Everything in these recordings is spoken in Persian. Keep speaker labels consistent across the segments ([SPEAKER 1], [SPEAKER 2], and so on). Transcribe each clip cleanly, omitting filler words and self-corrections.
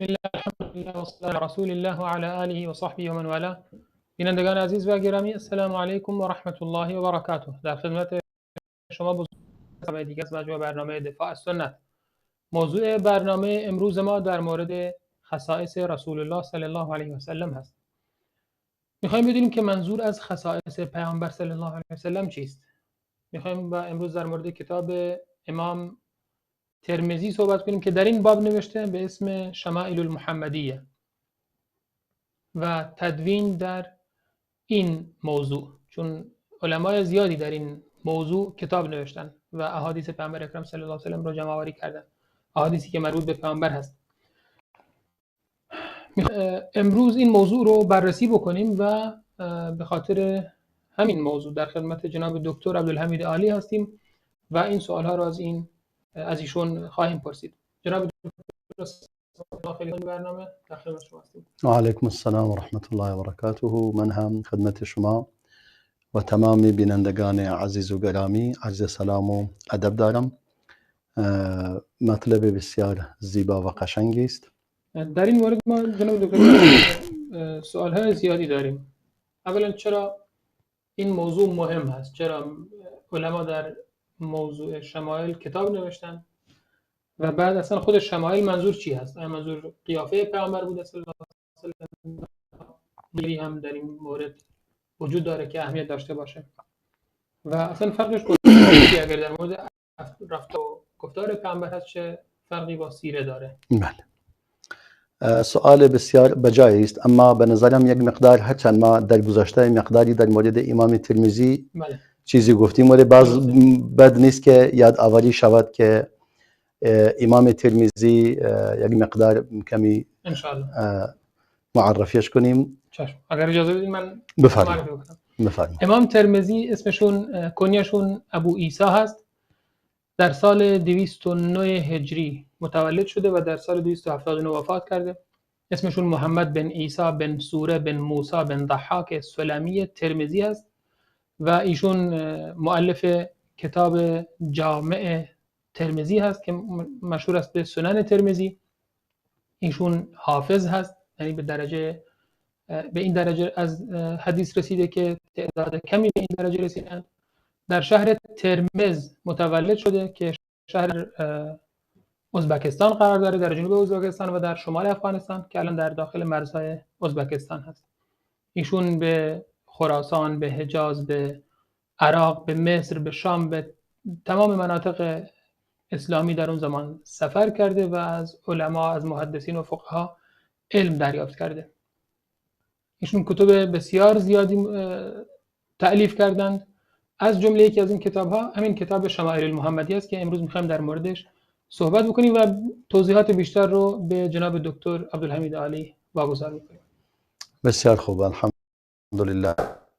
[SPEAKER 1] الحمد لله والصلاة على رسول الله و علی آله و صحبه و من والاه. بینندگان عزیز و گرامی، السلام علیکم و رحمت الله و برکاته. در خدمت شما بزرگواران دیگر از مجموعه برنامه دفاع از سنت. موضوع برنامه امروز ما در مورد خصائص رسول الله صلی الله علیه و سلم هست. میخوایم بدونیم که منظور از خصائص پیامبر صلی الله علیه و سلم چیست. میخوایم امروز در مورد کتاب امام ترمذی صحبت کنیم که در این باب نوشته به اسم شمائل المحمدیه و تدوین در این موضوع، چون علمای زیادی در این موضوع کتاب نوشتن و احادیث پیامبر اکرم صلی الله علیه و سلم رو جمع آوری کردن، احادیثی که مربوط به پیامبر هست. امروز این موضوع رو بررسی بکنیم و به خاطر همین موضوع در خدمت جناب دکتر عبدالحمید عالی هستیم و این سوالها رو از ایشون خواهیم پرسید. جناب دکتر داخل برنامه در خدمت شما هستیم.
[SPEAKER 2] و علیکم السلام و رحمت الله و برکاته. من هم خدمت شما و تمام بینندگان عزیز و گرامی عرض سلام و ادب دارم. مطلب بسیار زیبا و قشنگی است.
[SPEAKER 1] در این مورد ما جناب دکتر سوال‌های زیادی داریم. اولا چرا این موضوع مهم هست؟ چرا علما در موضوع شمائل کتاب نوشتن؟ و بعد اصلا خود شمائل منظور چی هست؟ آیا منظور قیافه پیامبر بوده صلی الله علیه و سلم؟ دیگری هم در این مورد وجود داره که اهمیت داشته باشه؟ و اصلا فرقش کجاست؟ اگر در مورد رفتار و گفتار پیامبر هست چه فرقی با سیره داره؟
[SPEAKER 2] بله، سوال بسیار بجایی است، اما به نظرم یک مقدار هرچند ما در گذشته مقداری در مورد امام ترمذی چیزی گفتیم ولی باز بد نیست که یادآوری شود که امام ترمذی یک مقدار کمی معرفیش کنیم.
[SPEAKER 1] چشم. اگر اجازه بدید من
[SPEAKER 2] بفرمایید.
[SPEAKER 1] امام ترمذی اسمشون کنیه‌شون ابو عیسی هست. در سال 209 هجری متولد شده و در سال 279 وفات کرده. اسمشون محمد بن عیسی بن سوره بن موسی بن ضحاک سلمی ترمذی هست و ایشون مؤلف کتاب جامع ترمذی هست که مشهور است به سنن ترمذی. ایشون حافظ هست، یعنی به این درجه از حدیث رسیده که تعداد کمی به این درجه رسیدن. در شهر ترمز متولد شده که شهر ازبکستان قرار داره، در جنوب ازبکستان و در شمال افغانستان که الان در داخل مرزهای ازبکستان هست. ایشون به خراسان، به حجاز، به عراق، به مصر، به شام، به تمام مناطق اسلامی در اون زمان سفر کرده و از علما، از محدثین و فقها علم دریافت کرده. ایشون کتب بسیار زیادی تألیف کردند. از جمله یکی از این کتاب‌ها همین کتاب شمائل المحمدی است که امروز می‌خوایم در موردش صحبت بکنیم و توضیحات بیشتر رو به جناب دکتر عبدالحمید عالی واگذار می‌کنیم.
[SPEAKER 2] بسیار خوب، الحمدلله.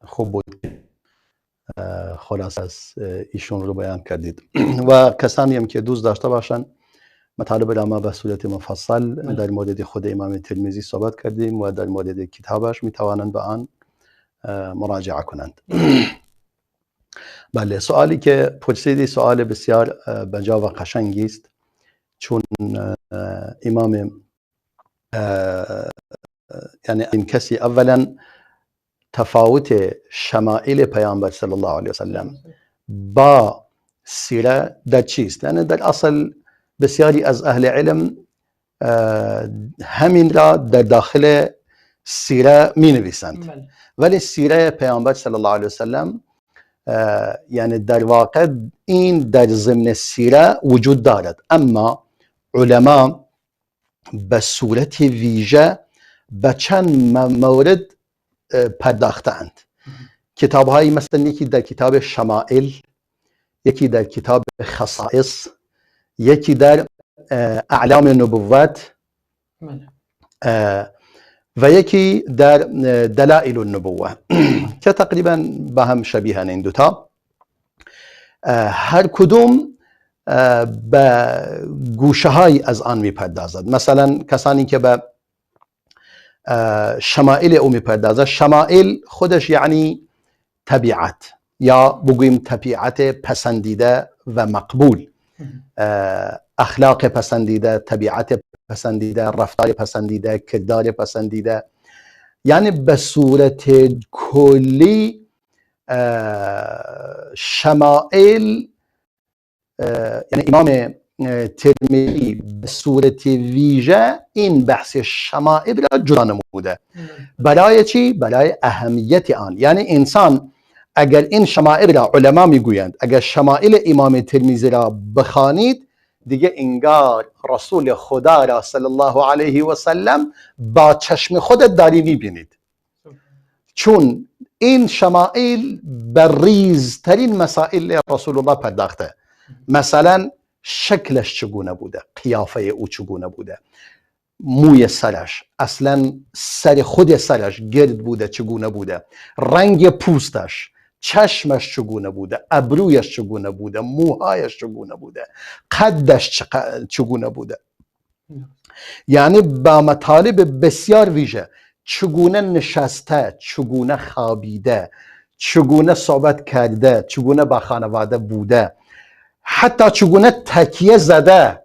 [SPEAKER 2] خوب بود خلاص از ایشون رو بیان کردید و کسانی هم که دوست داشته باشن مطالب را ما به صورت مفصل در مورد خود امام ترمذی صحبت کردیم و در مورد کتابش میتوانند به آن مراجعه کنند. بله، سوالی که پرسیدی سوال بسیار بجا و قشنگی است، چون امام یعنی این کسی اولا تفاوت شمائل پیامبر صلی الله علیه وسلم با سیره در چیست؟ یعنی در اصل بسیاری از اهل علم همین را در داخل سیره می نویسند، ولی سیره پیامبر صلی الله علیه وسلم یعنی در واقع این در ضمن سیره وجود دارد، اما علما به صورت ویژه به چند مورد پرداختند. کتاب هایی مثلا یکی در کتاب شمائل، یکی در کتاب خصائص، یکی در اعلام نبوت و یکی در دلائل النبوه که تقریبا به هم شبیهن این دوتا. هر کدوم به گوشه های از آن میپردازد. مثلا کسانی که به شمائل او میپردازد، شمائل خودش یعنی طبیعت یا بگوییم طبیعت پسندیده و مقبول، اخلاق پسندیده، طبیعت پسندیده، رفتار پسندیده، کردار پسندیده. یعنی به صورت کلی شمائل، یعنی امام ترمذی به صورت ویژه این بحث شمائل را جدا نموده. برای چی؟ برای اهمیت آن. یعنی انسان اگر این شمائل را، علما میگویند اگر شمائل امام ترمذی را بخوانید دیگه انگار رسول خدا را صلی الله علیه و سلم با چشم خودت داری میبینید، چون این شمائل بریزترین مسائل رسول الله پرداخته. مثلا شکلش چگونه بوده، قیافه او چگونه بوده، موی سرش، اصلا سر خود سرش گرد بوده چگونه بوده، رنگ پوستش، چشمش چگونه بوده، ابرویش چگونه بوده، موهایش چگونه بوده، قدش چگونه بوده. یعنی با مطالب بسیار ویژه، چگونه نشسته، چگونه خوابیده، چگونه صحبت کرده، چگونه با خانواده بوده، حتی چگونه تکیه زده.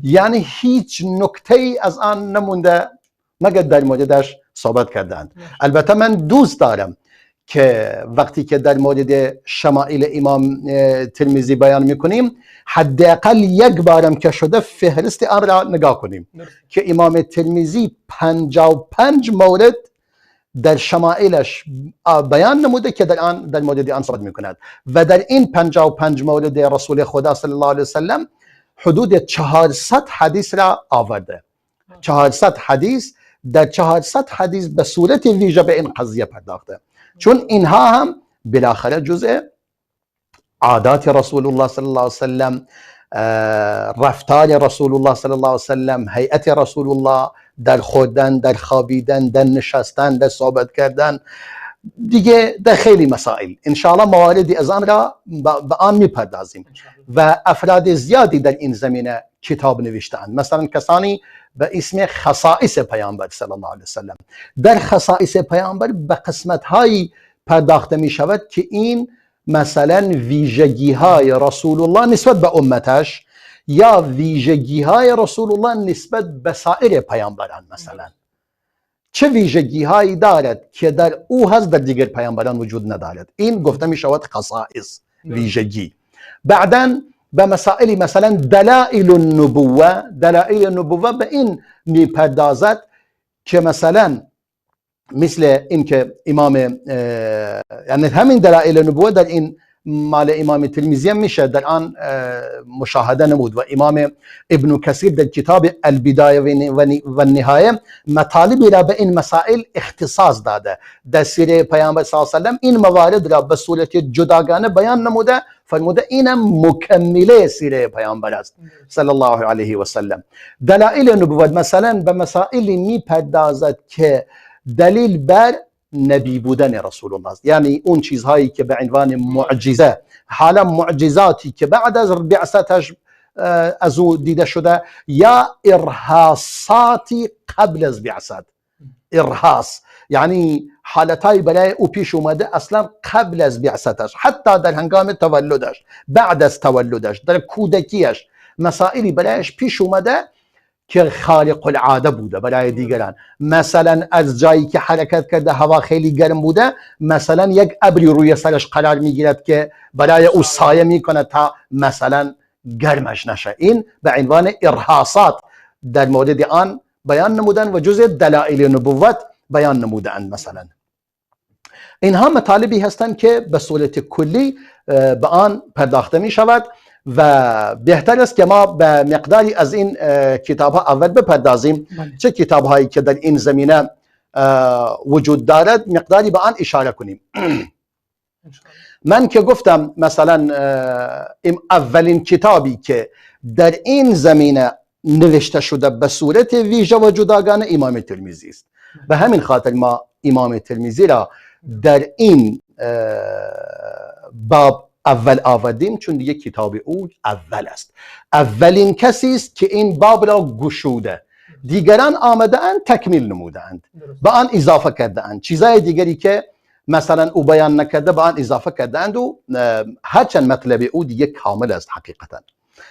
[SPEAKER 2] یعنی هیچ نکته ای از آن نمونده مگر در موردش صحبت کردند. البته من دوست دارم که وقتی که در مورد شمائل امام ترمذی بیان میکنیم حداقل یک بارم که شده فهرست آن را نگاه کنیم که امام ترمذی 55 مورد در شمائلش بیان نموده که در مورد آن صحبت میکند و در این 55 مورد رسول خدا صلی الله علیه وسلم حدود 400 حدیث را آورده. 400 حدیث، در 400 حدیث به صورت ویژه به این قضیه پرداخته، چون اینها هم بالاخره جزء عادات رسول الله صلی الله علیه وسلم، رفتار رسول الله صلی الله علیه وسلم، هیئت رسول الله در خوردن، در خوابیدن، در نشستن، در صحبت کردن، دیگه در خیلی مسائل انشاءالله مواردی از آن را به آن میپردازیم و افراد زیادی در این زمینه کتاب نوشتند. مثلا کسانی به اسم خصائص پیامبر صلی الله علیه وسلم. در خصائص پیامبر به قسمت هایی پرداخته می شود که این مثلا ویژگی های رسول الله نسبت به امتش یا ویژگی های رسول الله نسبت به سایر پیامبران، مثلا چه ویژگی هایی دارد که در او هست در دیگر پیامبران وجود ندارد. این گفته می شود خصائص، ویژگی. بعداً به مسائل مثلا دلائل النبوه، دلائل النبوه به این میپردازد که مثلا مثل این که امام، یعنی همین دلائل النبوه در این مال امام ترمذی میشه در آن مشاهده نمود و امام ابن کثیر در کتاب البدایه و النهایه مطالبی را به این مسائل اختصاص داده. در سیره پیامبر صلی الله علیه و سلم این موارد را به صورت جداگانه بیان نموده، فرموده اینم مکمله سیره پیامبر است صلی الله علیه و سلم. دلائل نبوت مثلا به مسائلی میپردازد که دلیل بر نبی بودن رسول الله است، یعنی اون چیزهایی که به عنوان معجزه، حالا معجزاتی که بعد از بعثتش از او دیده شده یا ارهاصاتی قبل از بعثت. ارهاص یعنی حالتایی برای او پیش اومده اصلا قبل از بعثتش، حتی در هنگام تولدش، بعد از تولدش، در کودکیش مسائلی برایش پیش اومده که خارق العاده بوده برای دیگران. مثلا از جایی که حرکت کرده هوا خیلی گرم بوده، مثلا یک ابری روی سرش قرار میگیرد که برای او سایه میکنه تا مثلا گرمش نشه. این به عنوان ارهاصات در مورد آن بیان نمودن و جزء دلائل نبوت بیان نمودن. مثلا اینها مطالبی هستند که به صورت کلی به آن پرداخته می شود و بهتر است که ما به مقداری از این کتاب ها اول بپردازیم. چه کتاب هایی که در این زمینه وجود دارد مقداری به آن اشاره کنیم. من که گفتم مثلا اولین کتابی که در این زمینه نوشته شده به صورت ویژه و جداگانه امام ترمذی است. به همین خاطر ما امام ترمذی را در این باب اول آوردیم، چون دیگه کتاب او اول است. اولین کسی است که این باب را گشوده. دیگران آمده اند تکمیل نموده اند، به آن اضافه کرده اند. چیزای دیگری که مثلا او بیان نکرده به آن اضافه کرده اند و هرچند مطلب او دیگه کامل است حقیقتا.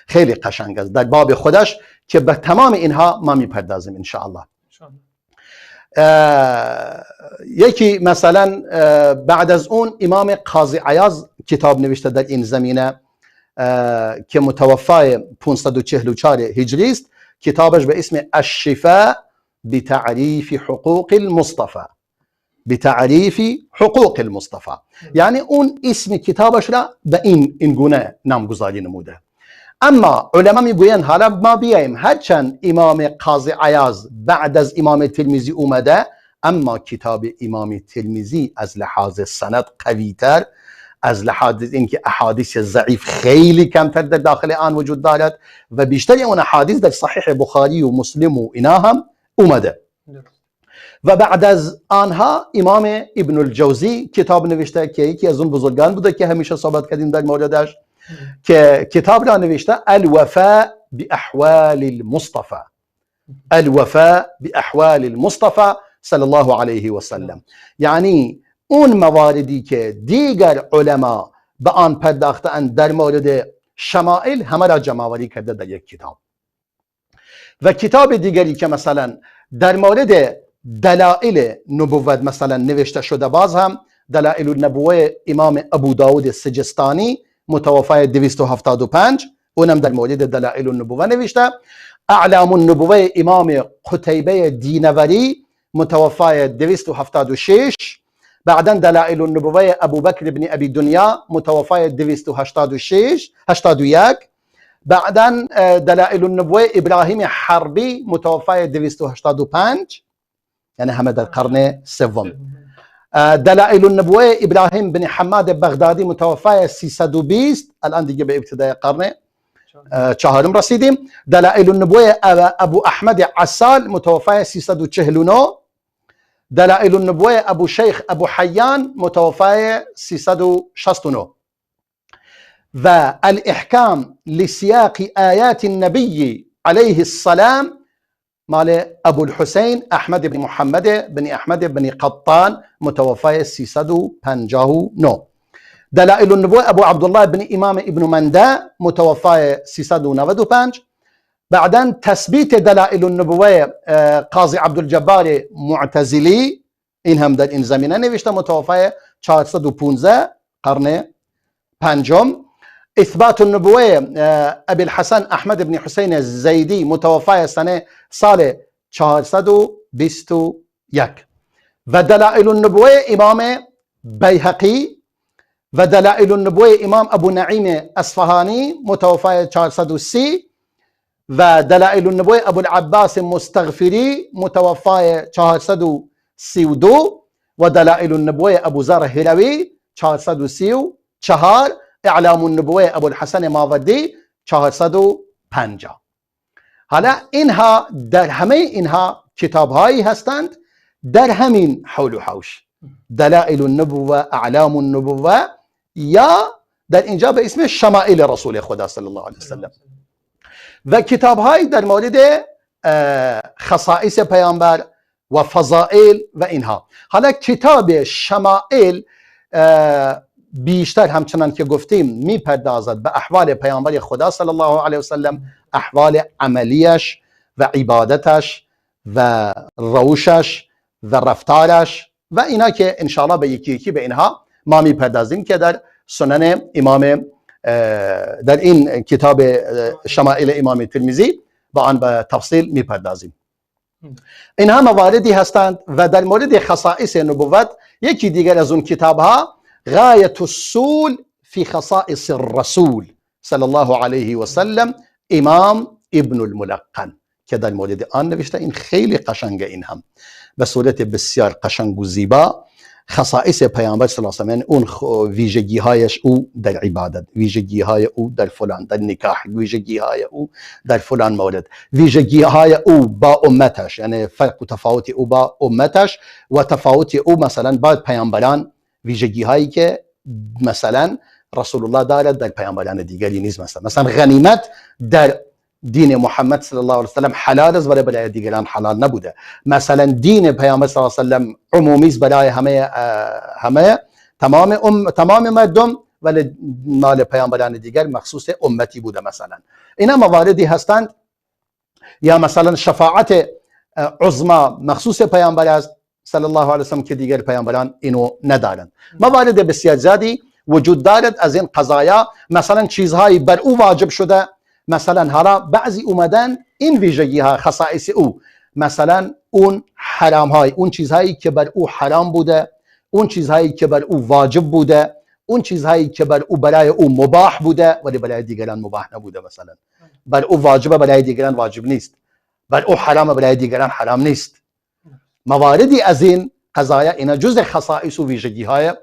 [SPEAKER 2] خیلی قشنگ است در باب خودش که به تمام اینها ما میپردازیم ان شاء الله. یکی مثلا بعد از اون امام قاضی عیاض کتاب نوشته در این زمینه که متوفای 544 هجری است، کتابش به اسم الشفاء بتعریف حقوق المصطفى، بتعریف حقوق المصطفى، یعنی اون اسم کتابش را به این گونه نامگذاری نموده. اما علما میگویند حالا ما بیایم، هرچند امام قاضی عیاض بعد از امام ترمذی اومده، اما کتاب امام ترمذی از لحاظ سند قویتر، از لحاظ اینکه احادیث ضعیف خیلی کمتر در داخل آن وجود دارد و بیشتر اون احادیث در صحیح بخاری و مسلم و اینا هم اومده. و بعد از آنها امام ابن الجوزی کتاب نوشته که یکی از اون بزرگان بوده که همیشه صحبت کردیم در موردش، که کتاب را نوشته الوفاء باحوال المصطفى، الوفاء باحوال المصطفى صلی الله علیه و سلم، یعنی اون مواردی که دیگر علما به آن پرداختند در مورد شمائل همه را جمع‌آوری کرده در یک کتاب. و کتاب دیگری که مثلا در مورد دلائل نبوت مثلا نوشته شده، باز هم دلائل النبوه امام ابو داود سجستانی متوفای 275، اونم در مورد دلائل النبوه نوشته. اعلام النبوه امام قتیبه دینوری متوفای 276، بعدا دلائل النبوه ابو بکر بن ابی دنیا متوفای 281، بعدا دلائل النبوه ابراهیم حربی متوفای 285، یعنی همه در قرن سوم. دلائل النبوه ابراهیم بن حماد بغدادی متوفای 320، الان دیگه به ابتدای قرن چهارم رسیدیم. دلائل النبوه ابو احمد عسال متوفای 349، دلائل النبوه ابو شیخ ابو حیان متوفای 369. و الاحکام لسیاق آیات النبی علیه السلام مال ابو الحسین احمد بن محمد بن احمد بن قطان متوفای 359. دلائل النبوه ابو عبدالله بن امام ابن منده متوفای 395. بعدا تثبیت دلائل النبوه قاضی عبدالجبار معتزلی، این هم در این زمینه نوشته، متوفای 415 قرن پنجم. اثبات النبوه ابی الحسن احمد بن حسین زیدی متوفای سال 421. و دلائل النبوه امام بیهقی و دلائل النبوه امام ابو نعیم اصفهانی متوفای 430 و دلائل النبوه ابو العباس مستغفری متوفای 432 و دلائل النبوه ابو ذر هروی 434. اعلام النبوه ابو الحسن ماوردی 450. حالا اینها در همه اینها کتاب هایی هستند در همین حول و حوش، دلائل النبوه، اعلام النبوه، یا در اینجا به اسم شمائل رسول خدا صلی الله علیه وسلم، و کتاب هایی در مورد خصائص پیامبر و فضائل و اینها. حالا کتاب شمائل بیشتر همچنان که گفتیم میپردازد به احوال پیامبر خدا صلی الله علیه وسلم، احوال عملیش و عبادتش و روشش و رفتارش و اینا که انشاءالله به یکی یکی به اینها ما میپردازیم که در سنن امام، در این کتاب شمائل امام ترمذی با آن به تفصیل میپردازیم. اینها مواردی هستند. و در مورد خصائص نبوت یکی دیگر از اون کتاب ها غایت الصول فی خصائص الرسول صلی الله علیه و سلم امام ابن الملقن که در مورد آن نوشته. این خیلی قشنگه، این هم به صورت بسیار قشنگ و زیبا خصائص پیامبر صلی الله علیه و آله، اون ویژگی هایش او در عبادت، ویژگی های او در فلان، در نکاح، ویژگی های او در فلان مورد، ویژگی های او با امتش، یعنی فرق و تفاوت او با امتش و تفاوت او مثلا با پیامبران، ویژگی هایی که مثلا رسول الله دارد در پیامبران دیگری نیست. مثلا غنیمت در دین محمد صلی الله علیه و سلم حلال است، برای دیگران حلال نبوده. مثلا دین پیامبر صلی الله علیه و سلم عمومی است برای همه تمام مردم، ولی مال پیامبران دیگر مخصوص امتی بوده. مثلا اینا مواردی هستند. یا مثلا شفاعت عظما مخصوص پیامبر است صلی الله علیه و سلم که دیگر پیامبران اینو ندارند. موارد بسیار زیادی وجود دارد از این قضایا. مثلا چیزهایی بر او واجب شده، مثلا حالا بعضی اومدن این ویژگی ها خصائص او، مثلا اون حرام های، اون چیزهایی که بر او حرام بوده، اون چیزهایی که بر او واجب بوده، اون چیزهایی که بر او برای او مباح بوده ولی برای دیگران مباح نبوده. مثلا بر او واجبه برای دیگران واجب نیست، بر او حرامه برای دیگران حرام نیست. مواردی از این قضایا اینا جزء خصائص و ویژگی های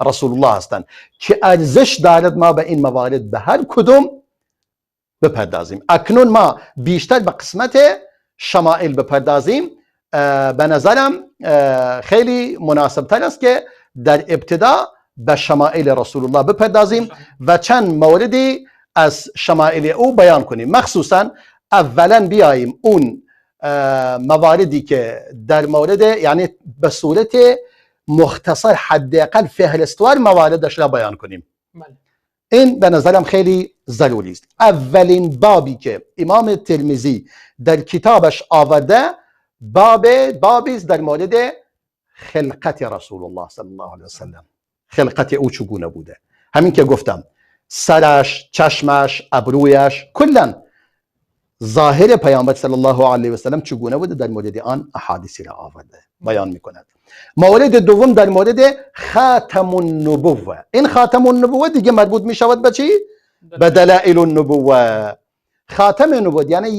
[SPEAKER 2] رسول الله هستند که ارزش دارد ما به این موارد به هر کدوم بپردازیم. اکنون ما بیشتر به قسمت شمائل بپردازیم. به نظرم خیلی مناسب تر است که در ابتدا به شمائل رسول الله بپردازیم و چند موردی از شمائل او بیان کنیم. مخصوصا اولا بیاییم اون مواردی که در مورد، یعنی به صورت مختصر حداقل فهرستوار مواردش را بیان کنیم. این به نظرم خیلی ضروری است. اولین بابی که امام ترمذی در کتابش آورده بابی است در مورد خلقت رسول الله صلی الله علیه و سلم. خلقت او چگونه بوده؟ همین که گفتم، سرش، چشمش، ابرویش، کلا ظاهر پیامبر صلی الله علیه و سلم چگونه بوده، در مورد آن احادیثی را آورده بیان میکند. مورد دوم در مورد خاتم النبوه. این خاتم النبوه دیگه مربوط می شود به چی؟ به دلائل النبوه. خاتم النبوه یعنی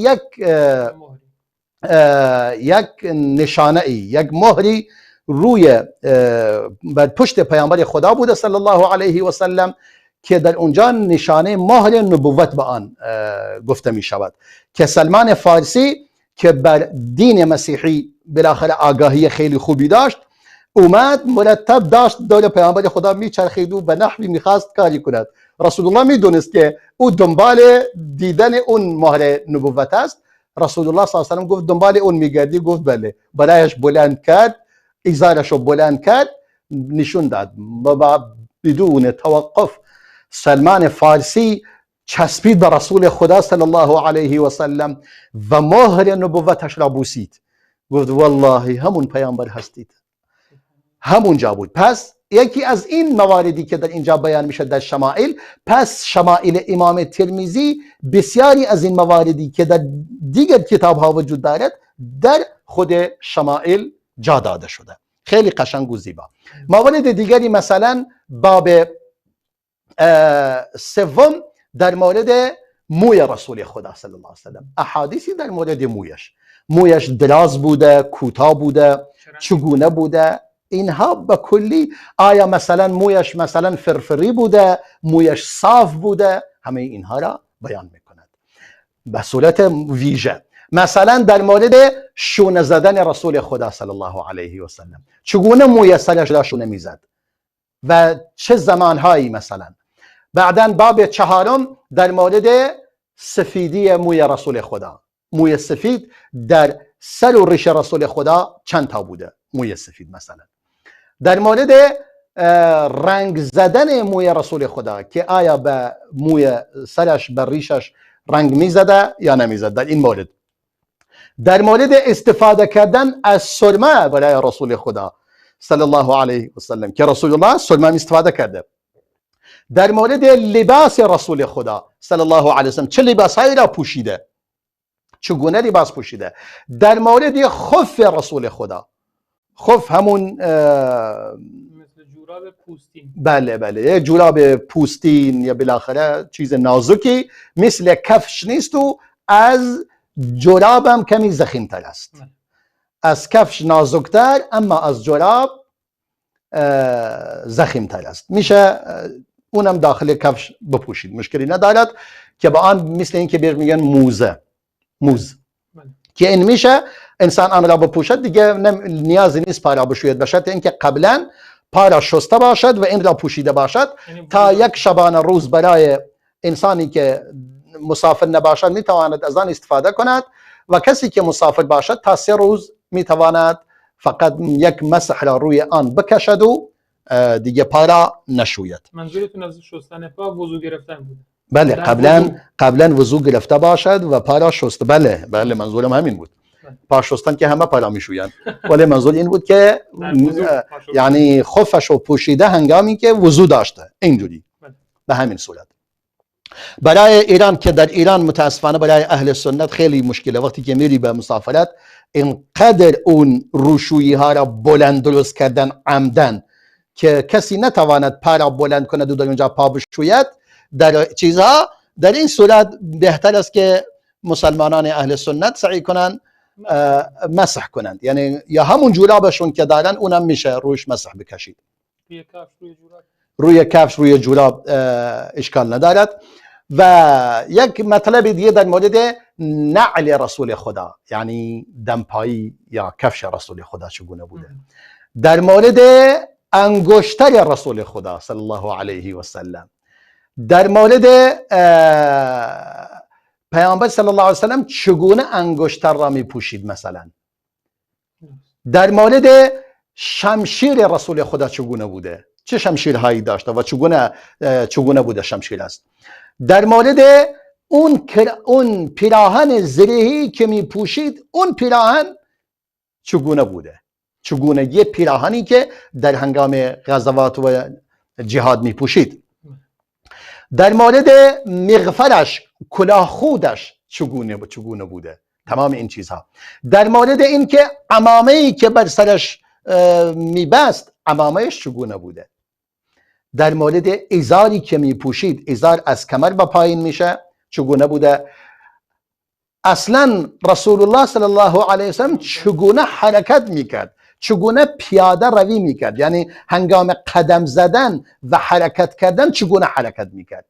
[SPEAKER 2] یک نشانه، یک مهری روی بر پشت پیامبر خدا بوده صلی الله علیه و سلم که در اونجا نشانه مهر نبوت به آن گفته می شود. که سلمان فارسی که بر دین مسیحی بالاخره آگاهی خیلی خوبی داشت، اومد مرتب داشت دور پیامبر خدا میچرخید و به نحوی میخواست کاری کند. رسول الله میدونست که او دنبال دیدن اون مهر نبوت است. رسول الله صلی الله علیه و سلم گفت دنبال اون میگردی؟ گفت بله. برایش بلند کرد، ازارش رو بلند کرد، نشون داد. بدون توقف سلمان فارسی چسبید به رسول خدا صلی الله علیه و سلم و مهر نبوتش را بوسید. گفت والله همون پیامبر هستید، همونجا بود. پس یکی از این مواردی که در اینجا بیان میشه در شمائل، پس شمائل امام ترمذی بسیاری از این مواردی که در دیگر کتاب ها وجود دارد در خود شمائل جا داده شده. خیلی قشنگ و زیبا. موارد دیگری مثلا باب سوم در مورد موی رسول خدا صلی الله علیه و سلم. احادیثی در مورد مویش دراز بوده، کوتاه بوده، چگونه بوده، اینها به کلی. آیا مثلا مویش مثلا فرفری بوده، مویش صاف بوده، همه اینها را بیان میکند به صورت ویژه. مثلا در مورد شونه زدن رسول خدا صلی الله علیه و سلم، چگونه موی سرش را شونه میزد و چه زمانهایی. مثلا بعداً باب چهارم در مورد سفیدی موی رسول خدا. موی سفید در سر و ریش رسول خدا چند تا بوده موی سفید. مثلا در مورد رنگ زدن موی رسول خدا که آیا به موی سرش به ریشش رنگ میزده یا نمیزده، در این مورد. در مورد استفاده کردن از سرمه برای رسول خدا صلی الله علیه و سلم که رسول الله سرمه استفاده کرده. در مورد لباس رسول خدا صلی الله علیه و سلم، چه لباسهایی را پوشیده، چگونه لباس پوشیده. در مورد خف رسول خدا، خف همون
[SPEAKER 1] مثل جوراب پوستین،
[SPEAKER 2] بله جوراب پوستین یا بالاخره چیز نازکی، مثل کفش نیست و از جوراب هم کمی ضخیم‌تر است. از کفش نازکتر اما از جوراب ضخیم‌تر است. میشه اونم داخل کفش بپوشید، مشکلی ندارد. که با آن مثل این که میگن موز که این میشه انسان آن را بپوشد، دیگه نیازی نیست پا را بشوید، به شرط اینکه قبلا پا را شسته باشد و این را پوشیده باشد تا یک شبانه روز برای انسانی که مسافر نباشد میتواند از آن استفاده کند و کسی که مسافر باشد تا 3 روز میتواند فقط یک مسح را روی آن بکشد و دیگه پا را نشوید.
[SPEAKER 1] منظورتون از شستن پا وضو گرفتن بود؟
[SPEAKER 2] بله، قبلا وضو گرفته باشد و پا را شست. بله منظورم همین بود. پا شستن که همه پا را میشویند، ولی منظور این بود که یعنی خفش و پوشیده هنگامی که وضو داشته، اینجوری. به همین صورت. برای ایران که در ایران متاسفانه برای اهل سنت خیلی مشکله، وقتی که میری به مسافرت اینقدر اون روشویی ها را بلند درست کردن عمدن که کسی نتواند پا را بلند کند و در اونجا پا بشوید در چیزها. در این صورت بهتر است که مسلمانان اهل سنت سعی کنند مسح کنند، یعنی یا همون جورابشون که دارن اونم میشه روش مسح بکشید. روی کفش روی جوراب اشکال ندارد. و یک مطلب دیگه در مورد نعل رسول خدا، یعنی دمپایی یا کفش رسول خدا چگونه بوده. در مورد انگشتر رسول خدا صلی الله علیه و سلم، در مورد پیامبر صلی الله علیه و سلم چگونه انگشتر را می پوشید، مثلا در مورد شمشیر رسول خدا چگونه بوده، چه شمشیرهایی داشته و چگونه بوده شمشیر است. در مورد اون پیراهن زرهی که می پوشید، اون پیراهن چگونه بوده، چگونگی پیراهنی که در هنگام غزوات و جهاد می پوشید. در مورد مغفرش، کلاه خودش چگونه بوده، تمام این چیزها. در مورد اینکه عمامه‌ای که بر سرش میبست، عمامهش چگونه بوده. در مورد ازاری که می پوشید، ازار از کمر به پایین میشه، چگونه بوده. اصلا رسول الله صلی الله علیه وسلم چگونه حرکت میکرد، چگونه پیاده روی میکرد، یعنی هنگام قدم زدن و حرکت کردن چگونه حرکت میکرد،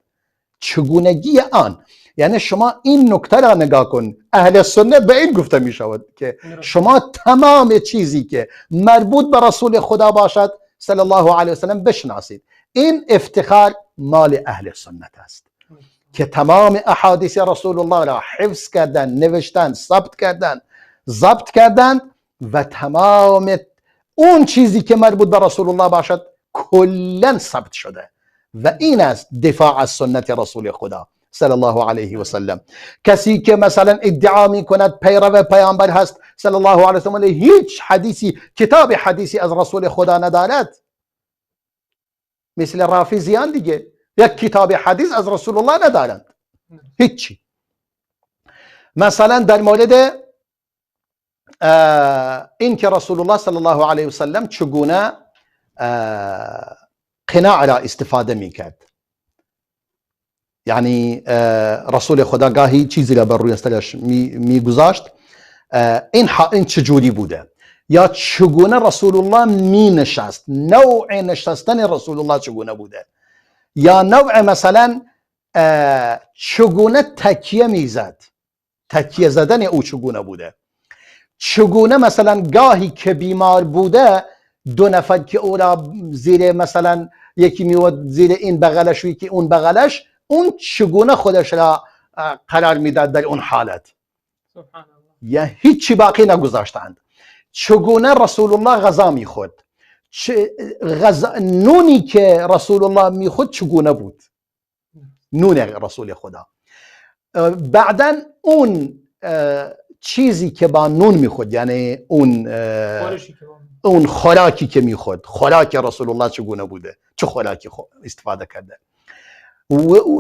[SPEAKER 2] چگونگی آن. یعنی شما این نکته را نگاه کن. اهل سنت به این گفته میشود که شما تمام چیزی که مربوط به رسول خدا باشد صلی الله علیه وسلم بشناسید. این افتخار مال اهل سنت است که تمام احادیث رسول الله را حفظ کردن، نوشتن، ضبط کردن و تمام اون چیزی که مربوط به رسول الله باشد کلا ثبت شده. و این است دفاع از سنت رسول خدا صلی الله علیه و سلم. کسی که مثلا ادعا می کند پیرو پیامبر هست صلی الله علیه و سلم، هیچ حدیثی، کتاب حدیثی از رسول خدا ندارد، مثل رافضیان دیگه، یک کتاب حدیث از رسول الله ندارند، هیچی. مثلا در مورد این که رسول الله صلی الله علیه و سلم چگونه قناع را استفاده میکرد، یعنی رسول خدا گاهی چیزی را بر روی سرش میگذاشت، این چجوری بوده، یا چگونه رسول الله می نشست، نوع نشستن رسول الله چگونه بوده، یا نوع مثلا چگونه تکیه میزد، تکیه زدن او چگونه بوده، چگونه مثلا گاهی که بیمار بوده دو نفر که او را زیر مثلا یکی میود زیر این بغلش و یکی اون بغلش، اون چگونه خودش را قرار میداد در اون حالت. سبحان الله. یا هیچی باقی نگذاشتند. چگونه رسول الله غذا میخورد، نونی که رسول الله میخورد چگونه بود، نون رسول خدا. بعداً اون چیزی که با نون میخورد، یعنی اون خوراکی که میخورد، خوراک رسول الله چگونه بوده، چه خوراکی استفاده کرده.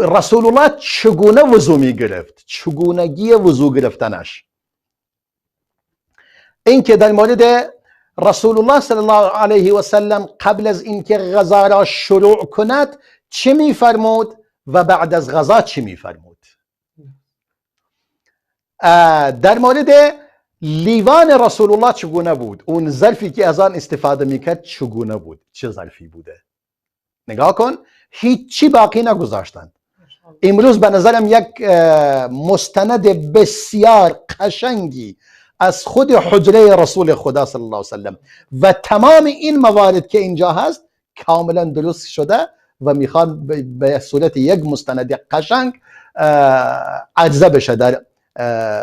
[SPEAKER 2] رسول الله چگونه وضو میگرفت، چگونگی وضو گرفتنش. این که در مورد رسول الله صلی الله علیه و سلم قبل از اینکه غذا را شروع کند چه میفرمود و بعد از غذا چه میفرمود. در مورد لیوان رسول الله چگونه بود، اون ظرفی که از آن استفاده میکرد چگونه بود، چه ظرفی بوده. نگاه کن، هیچی باقی نگذاشتند. امروز به نظرم یک مستند بسیار قشنگی از خود حجره رسول خدا صلی الله علیه وسلم و تمام این موارد که اینجا هست کاملا درست شده و میخوان به صورت یک مستند قشنگ عرضه بشه. در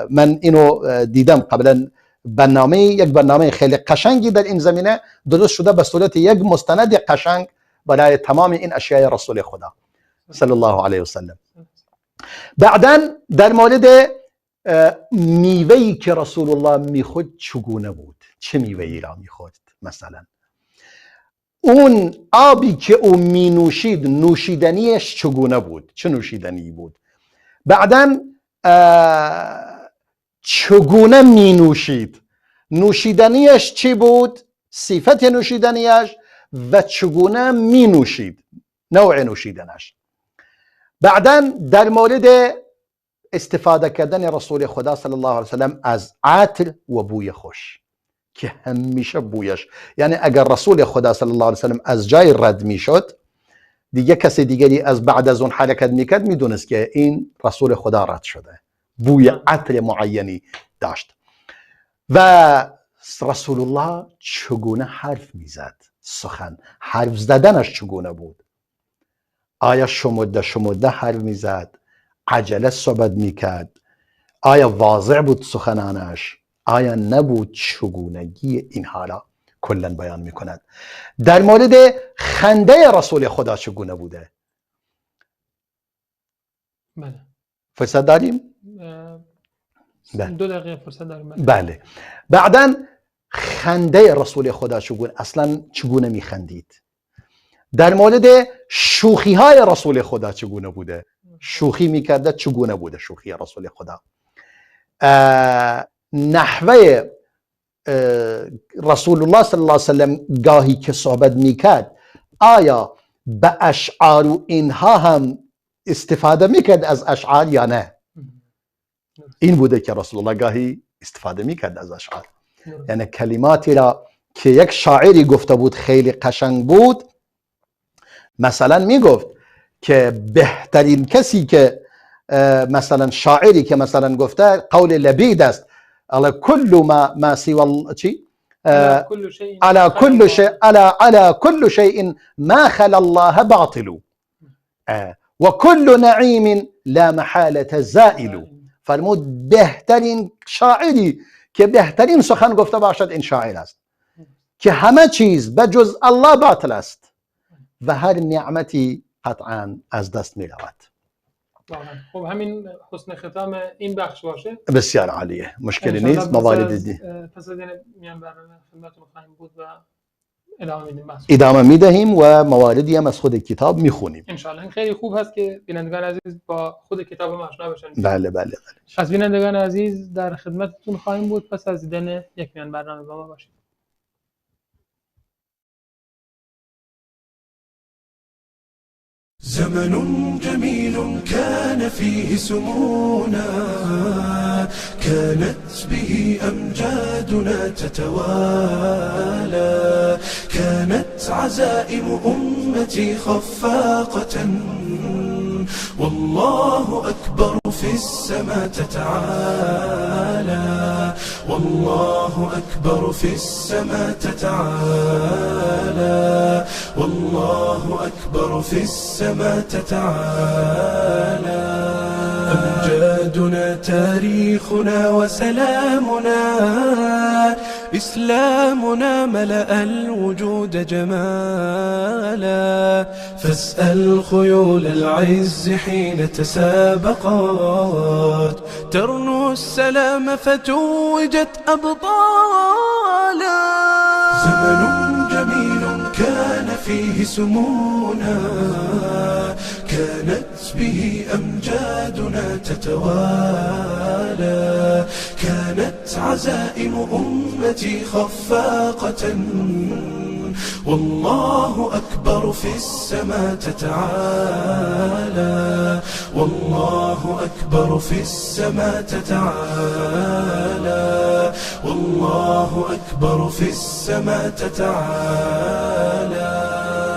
[SPEAKER 2] من اینو دیدم قبلا یک برنامه خیلی قشنگی در این زمینه درست شده به صورت یک مستند قشنگ برای تمام این اشیاء رسول خدا صلی الله علیه و سلم. بعداً در مورد میوه‌ای که رسول الله میخورد چگونه بود، چه میوه‌ای را میخورد؟ مثلا اون آبی که او می نوشید نوشیدنیش چگونه بود، چه نوشیدنی بود؟ بعداً چگونه می نوشید، نوشیدنیش چی بود، صفت نوشیدنیش و چگونه می نوشید، نوع نوشیدنش. بعداً در مورد استفاده کردن رسول خدا صلی الله علیه وسلم از عطر و بوی خوش که همیشه بویش، یعنی اگر رسول خدا صلی الله علیه وسلم از جای رد میشد دیگه کسی دیگری از بعد از اون حرکت میکرد میدونست که این رسول خدا رد شده، بوی عطر معینی داشت. و رسول الله چگونه حرف میزد، سخن حرف زدنش چگونه بود؟ آیا شمرده حرف میزد، عجله صحبت میکرد، آیا واضح بود سخنانش، آیا نبود؟ چگونگی اینها را کلا بیان میکند. در مورد خنده رسول خدا چگونه بوده؟
[SPEAKER 1] بله.
[SPEAKER 2] فرصت داریم؟
[SPEAKER 1] 2 دقیقه فرصت داریم.
[SPEAKER 2] بله. بعداً خنده رسول خدا چگونه میخندید؟ در مورد شوخی های رسول خدا چگونه بوده؟ شوخی میکرده چگونه بوده شوخی رسول خدا؟ نحوه رسول الله صلی الله علیه وسلم گاهی که صحبت میکرد آیا به اشعار و اینها هم استفاده میکرد از اشعار یا نه؟ این بوده که رسول الله گاهی استفاده میکرد از اشعار، یعنی کلماتی را که یک شاعری گفته بود خیلی قشنگ بود، مثلا میگفت که بهترین کسی که مثلا شاعری که مثلا گفته قول لبید است، على كل ما سوى چی؟ على كل شيء ما خلا الله باطل وكل نعيم لا محالة زائل. فرمود بهترین شاعری که بهترین سخن گفته باشد این شاعر است که همه چیز به جز الله باطل است و هر نعمتی قطعا از دست می رود.
[SPEAKER 1] خب همین حسن ختام این بخش باشه.
[SPEAKER 2] بسیار عالیه، مشکلی نیست. مواردی دی
[SPEAKER 1] پس از این میان برنامه خدمتتون خواهیم بود و ادامه میدیم بحث.
[SPEAKER 2] ادامه میدهیم و مواردی هم از خود کتاب میخونیم
[SPEAKER 1] ان شاء الله. خیلی خوب هست که بینندگان عزیز با خود کتاب ما آشنا بشن.
[SPEAKER 2] بله.
[SPEAKER 1] از بینندگان عزیز در خدمتتون خواهیم بود. پس از دیدن یک میان برنامه با ما باشید.
[SPEAKER 3] زمن جميل كان فيه سمونا، كانت به أمجادنا تتوالى، كانت عزائم أمتي خفاقة، والله أكبر في السماء تتعالى، والله أكبر في السماء تتعالى، والله أكبر في السماء تتعالى. أمجادنا تاريخنا وسلامنا، إسلامنا ملأ الوجود جمالا، فاسأل خيول العز حين تسابقات، ترنو السلام فتوجت أبطالا. زمن جميل كان فيه سمونا، كانت به أمجادنا تتوالى، كانت عزائم أمتي خفاقة، والله أكبر في السماء تتعالى، والله أكبر في السماء تتعالى، والله أكبر في السماء تتعالى.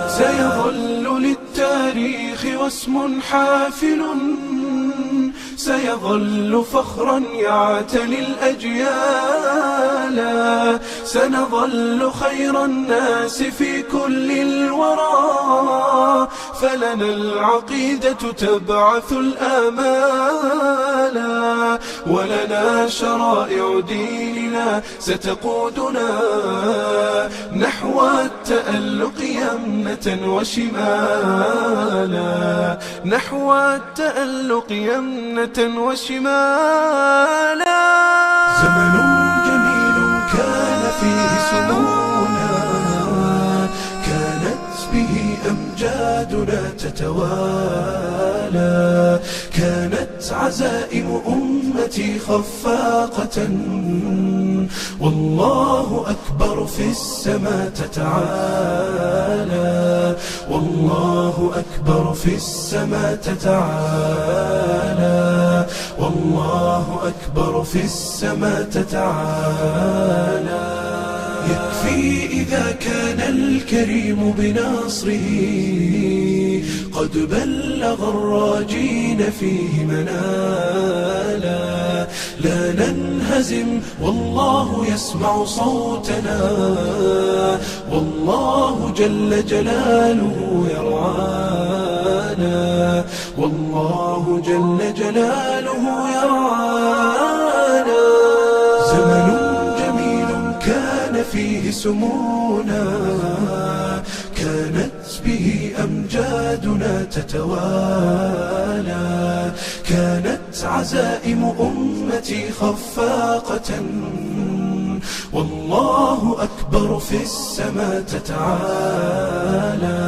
[SPEAKER 3] سيظل للتاريخ واسم حافل، سيظل فخرا يعتلي الأجيال، سنظل خير الناس في كل الورى، فلنا العقيدة تبعث الآمال، ولنا شرائع ديننا ستقودنا نحو التألق يمنة وشمالا، نحو التألق يمنة وشمالا. زمن جميل كان فيه سمونا، كانت به أمجادنا تتوالى، كانت عزائم أمتي خفاقة، والله أكبر في السماء تتعالى، والله أكبر في السماء تتعالى، والله أكبر في السماء تتعالى. يكفي إذا كان الكريم بنصره قد بلغ الراجين فيه منالا، لا ننهزم والله يسمع صوتنا، والله جل جلاله يرعانا، والله جل جلاله يرعانا. زمن جميل كان فيه سمونا، كانت به أمجادنا تتوالى، كانت عزائم أمتي خفاقة، والله أكبر في السماء تتعالى،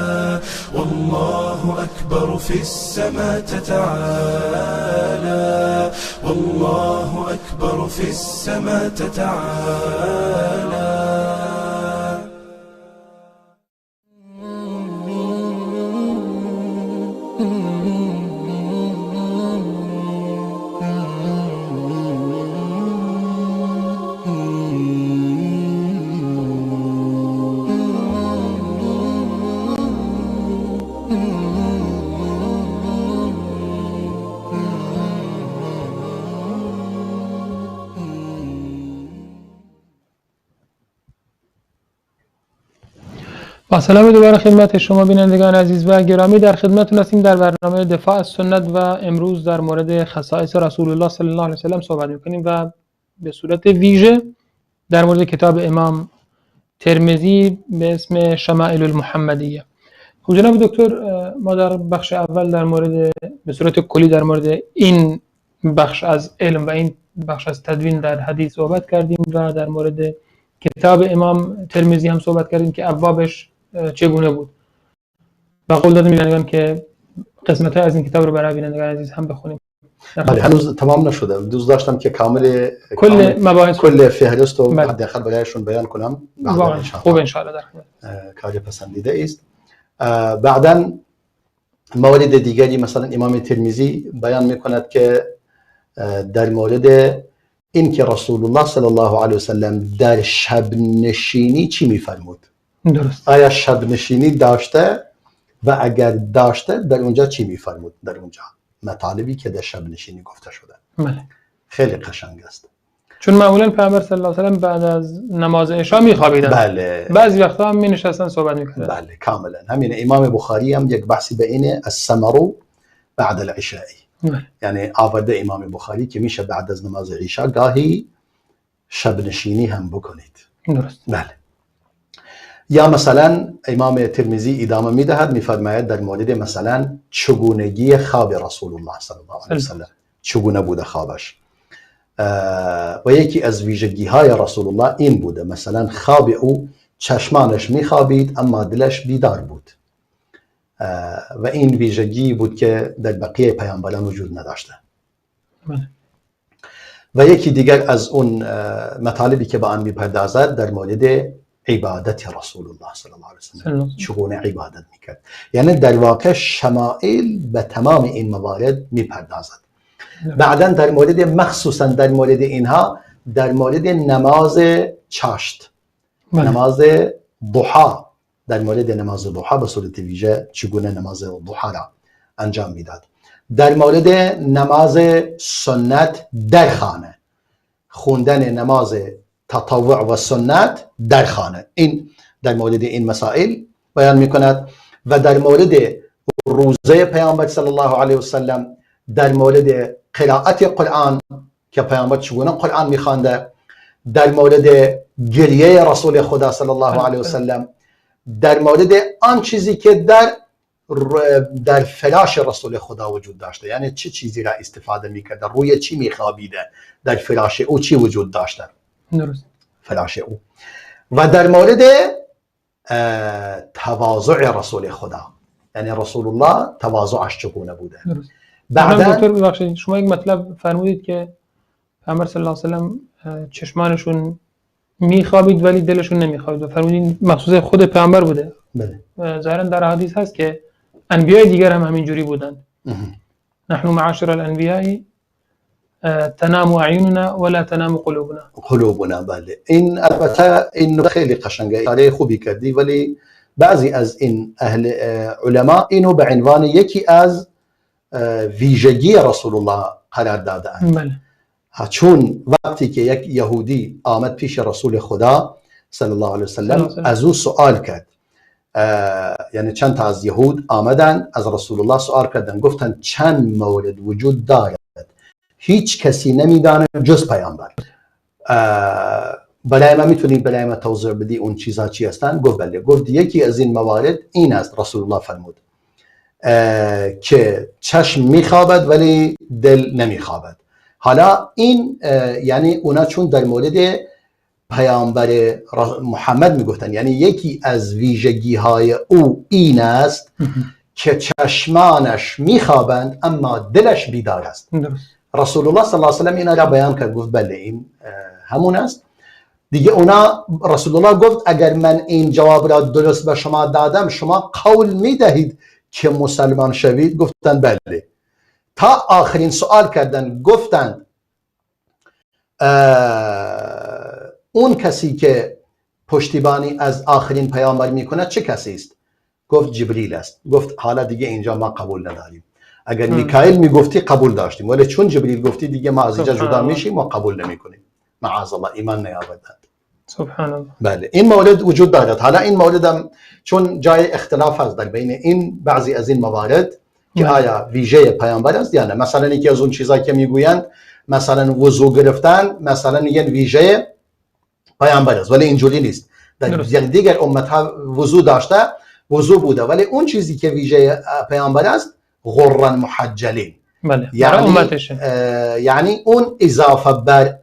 [SPEAKER 3] والله أكبر في السماء تتعالى، والله أكبر في السماء تتعالى.
[SPEAKER 1] با سلام دوباره خدمت شما بینندگان عزیز و گرامی، در خدمتتون هستیم در برنامه دفاع از سنت و امروز در مورد خصائص رسول الله صلی الله علیه و سلم صحبت می‌کنیم و به صورت ویژه در مورد کتاب امام ترمذی به اسم شمائل المحمدیه. خب جناب دکتر، ما در بخش اول در مورد به صورت کلی در مورد این بخش از علم و این بخش از تدوین در حدیث صحبت کردیم و در مورد کتاب امام ترمذی هم صحبت کردیم که ابوابش چگونه بود و قول دادم بینندگان که قسمت‌های از این کتاب رو برای بینندگان عزیز هم بخونیم.
[SPEAKER 2] بله، هنوز تمام نشده. دوست داشتم که کل
[SPEAKER 1] مباحث
[SPEAKER 2] کل فهرست رو حداقل برایشون بیان کنم.
[SPEAKER 1] خوب ان شاء الله در خدمت.
[SPEAKER 2] کار پسندیده است. بعداً موارد دیگری مثلا امام ترمذی بیان میکند که در مورد این که رسول الله صلی الله علیه و سلم در شب نشینی چی میفرمود؟
[SPEAKER 1] درست.
[SPEAKER 2] آیا شب نشینی داشته و اگر داشته در اونجا چی میفرمود؟ در اونجا مطالبی که در شب نشینی گفته شده.
[SPEAKER 1] بله.
[SPEAKER 2] خیلی قشنگ است.
[SPEAKER 1] چون معمولا پیامبر صلی الله علیه و سلم بعد از نماز عشا میخوابیدن.
[SPEAKER 2] بله.
[SPEAKER 1] بعضی وقتا هم می نشستن صحبت میکردن.
[SPEAKER 2] بله کاملا. همین امام بخاری هم یک بحثی به اینه الثمر بعد العشاء. یعنی آورده امام بخاری که میشه بعد از نماز عشا گاهی شب نشینی هم بکنید.
[SPEAKER 1] درست.
[SPEAKER 2] بله. یا مثلا امام ترمذی ادامه میدهد میفرماید در مورد مثلا چگونگی خواب رسول الله صلی الله علیه و سلم، چگونه بوده خوابش. و یکی از ویژگی های رسول الله این بوده مثلا خواب او چشمانش میخوابید اما دلش بیدار بود و این ویژگی بود که در بقیه پیامبران وجود نداشته. و یکی دیگر از اون مطالبی که با آن میپردازد در مورد عبادت رسول الله صلی الله علیه و سلم، چگونه عبادت میکرد. یعنی در واقع شمائل به تمام این موارد میپردازد. بعدا در مورد مخصوصا در مورد اینها در مورد نماز چاشت، نماز ضحا، در مورد نماز ضحا به صورت ویژه چگونه نماز ضحا را انجام میداد. در مورد نماز سنت در خانه، خوندن نماز تطوع و سنت در خانه، این در مورد این مسائل بیان میکند. و در مورد روزه پیامبر صلی الله علیه و سلم، در مورد قرائت قرآن که پیامبر چگونه قرآن میخوانده، در مورد گریه رسول خدا صلی الله علیه و سلم، در مورد آن چیزی که در فراش رسول خدا وجود داشته، یعنی چه چیزی را استفاده میکرده، روی چی میخوابیده، در فراش او چی وجود داشته،
[SPEAKER 1] درست.
[SPEAKER 2] فراش او، و در مورد تواضع رسول خدا، یعنی رسول الله تواضعش چگونه بوده.
[SPEAKER 1] درست.
[SPEAKER 2] بعدا
[SPEAKER 1] دکتر ببخشید شما یک مطلب فرمودید که پیامبر صلی الله علیه و سلم چشمانشون میخوابید ولی دلشون نمیخوابید و فرمودین مخصوص خود پیامبر بوده.
[SPEAKER 2] بله.
[SPEAKER 1] ظاهرا در حدیث هست که انبیاء دیگر هم همینجوری بودن. نحن معاشر الانبیاء تنام اعیننا ولا تنام قلوبنا.
[SPEAKER 2] بله. این البته این خیلی قشنگه، اشاره خوبی کردی، ولی بعضی از این اهل علما اینو به عنوان یکی از ویژگی رسول الله قرار دادند.
[SPEAKER 1] بله.
[SPEAKER 2] چون وقتی که یک یهودی آمد پیش رسول خدا صلی الله علیه وسلم از او سوال کرد، یعنی چند تا از یهود آمدن از رسول الله سوال کردن، گفتن چند مورد وجود دارد هیچ کسی نمیدانه جز پیامبر، برای ما میتونی برای ما توضیح بدی اون چیزها چی هستن؟ گفت بله. گفت یکی از این موارد این است، رسول الله فرمود که چشم میخوابد ولی دل نمیخوابد. حالا این یعنی اونا چون در مورد پیامبر محمد میگفتن، یعنی یکی از ویژگی های او این است که چشمانش میخوابند اما دلش بیدار است. رسول الله صلی الله علیه و سلم اینا را بیان کرد، گفت بله این همون است دیگه. اونا رسول الله گفت اگر من این جواب را درست به شما دادم شما قول میدهید که مسلمان شوید؟ گفتن بله. تا آخرین سوال کردن، گفتند اون کسی که پشتیبانی از آخرین پیامبر میکنه چه کسی است؟ گفت جبریل است. گفت حالا دیگه اینجا ما قبول نداریم، اگر میکائیل میگفتی قبول داشتیم ولی چون جبریل گفتی دیگه ما از اینجا جدا میشیم و قبول نمیکنیم. معاذ الله ایمان نیاوردند.
[SPEAKER 1] سبحان الله.
[SPEAKER 2] بله این مورد وجود دارد. حالا این مورد هم چون جای اختلاف هست در بین این بعضی از این موارد که آیا ویژه پیامبر است یا نه. مثلا یکی از اون چیزایی که میگویند مثلا وضو گرفتن مثلا میگن ویژه پیامبر است، ولی اینجوری نیست. در دیگر امت ها وضو داشته، وضو بوده، ولی اون چیزی که ویژه پیامبر است غرا محجلین.
[SPEAKER 1] بله.
[SPEAKER 2] یعنی اون اضافه بر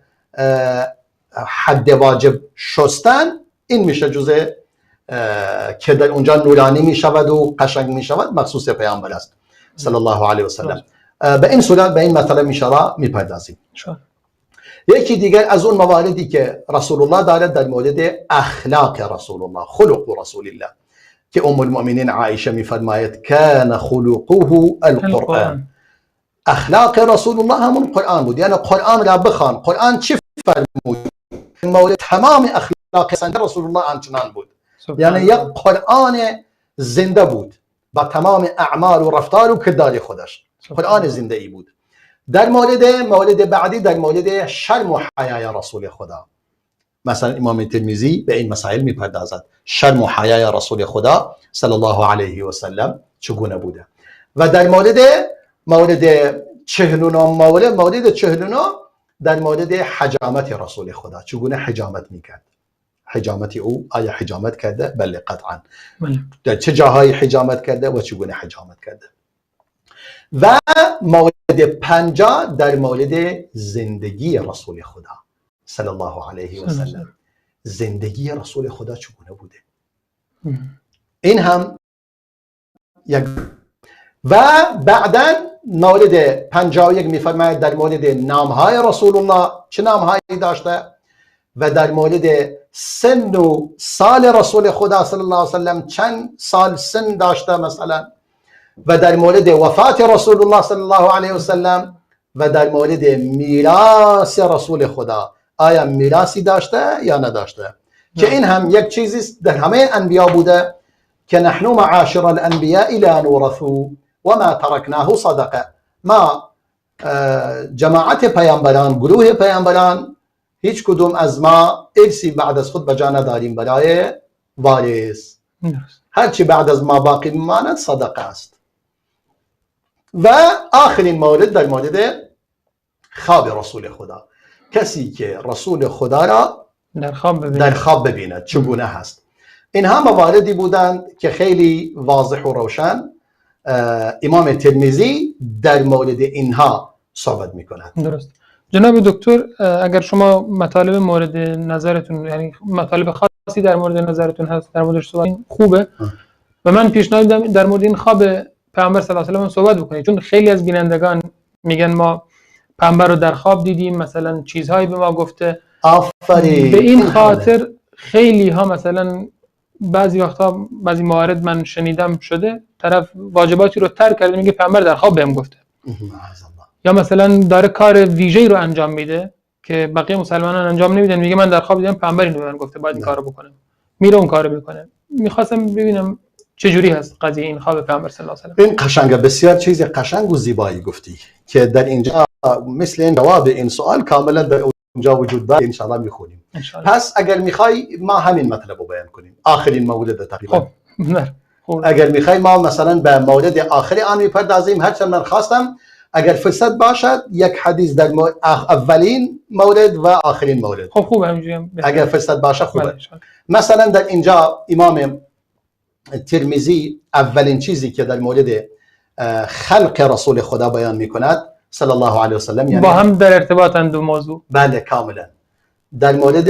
[SPEAKER 2] حد واجب شستن این میشه جزء که در اونجا نورانی میشود و قشنگ میشود، مخصوص پیامبر است صلی الله علیه و سلم. به این صورت به این مطلب میشارا میپردازیم. یکی دیگر از اون مواردی که رسول الله دارد در مورد اخلاق رسول الله، خلق رسول الله، که ام المؤمنین عایشه میفرماید کان خلقه القرآن. اخلاق رسول الله همون قرآن بود، یعنی قرآن را بخوان. قرآن چی فرمود؟ مورد تمام اخلاق سنده رسول الله آنچنان بود، یعنی یک قرآن زنده بود با تمام اعمال و رفتار و کردار خودش. قرآن زنده ای بود. در مورد بعدی در مورد شرم و حیای رسول خدا، مثلا امام ترمذی به این مسائل میپردازد، شرم و حیای رسول خدا صلی الله علیه و سلم چگونه بوده. و در مورد 49 در مورد حجامت رسول خدا، چگونه حجامت میکرد، حجامت او آیا حجامت کرده؟ بله قطعا. در چه جاهای حجامت کرده و چگونه حجامت کرده. و مورد 50 در مورد زندگی رسول خدا صلی الله علیه و سلم. زندگی رسول خدا چگونه بوده؟ این هم یک. و بعداً مورد 51 میفرماید در مورد نامهای رسول الله چه نامهایی داشته و در مورد سن و سال رسول خدا صلی الله علیه و سلم چند سال سن داشته مثلا، و در مورد وفات رسول الله صلی الله علیه و سلم و در مورد میراث رسول خدا، آیا میراثی داشته یا نداشته. که این هم یک چیزی در همه انبیا بوده که نحن معاشر الانبیاء لا نورثو و ما ترکناه صدقه. ما جماعت پیامبران، گروه پیامبران، هیچ کدوم از ما ارثی بعد از خود بجا نداریم برای وارث. هرچی بعد از ما باقی میماند صدقه است. و آخرین مورد در مورد خواب رسول خدا، کسی که رسول خدا را در خواب ببیند چگونه هست. اینها مواردی بودند که خیلی واضح و روشن امام ترمذی در مورد اینها صحبت میکند.
[SPEAKER 1] درست. جناب دکتر، اگر شما مطالب مورد نظرتون، یعنی مطالب خاصی در مورد نظرتون هست در موردش صحبت خوبه و من پیشنهاد میدم در مورد این خواب پیامبر صلی الله علیه و آله صحبت بکنید، چون خیلی از بینندگان میگن ما پیامبر رو در خواب دیدیم، مثلا چیزهایی به ما گفته.
[SPEAKER 2] آفرین.
[SPEAKER 1] به این خاطر خیلی ها مثلا بعضی وقتا بعضی موارد من شنیدم شده طرف واجباتی رو ترک کرده، میگه پیامبر در خواب بهم گفته. یا مثلا داره کار ویژه‌ای رو انجام میده که بقیه مسلمانان انجام نمیدن، میگه من در خواب دیدم پیامبر اینو به من گفته باید این کارو بکنم، میره اون کارو میکنه. میخواستم ببینم چه جوری هست قضیه این خواب پیامبر صلی الله علیه و آله.
[SPEAKER 2] این قشنگه، بسیار چیز قشنگ و زیبایی گفتی که در اینجا مثل این جواب این سوال کاملا در اونجا وجود داره، ان شاء الله میخونیم. پس اگر میخوای ما همین مطلب رو بیان کنیم، آخرین مورد تقریبا.
[SPEAKER 1] خب
[SPEAKER 2] اگر میخوای ما مثلا به مورد آخری آن میپردازیم، هرچند من خواستم اگر فرصت باشد یک حدیث در اولین مورد و آخرین مورد.
[SPEAKER 1] خب خوبه همینجوری
[SPEAKER 2] اگر فرصت باشه خوبه. مثلا در اینجا امام ترمذی اولین چیزی که در مورد خلق رسول خدا بیان میکند صلی الله علیه و سلم، یعنی
[SPEAKER 1] با هم در ارتباطند دو موضوع.
[SPEAKER 2] بله کاملا، در مورد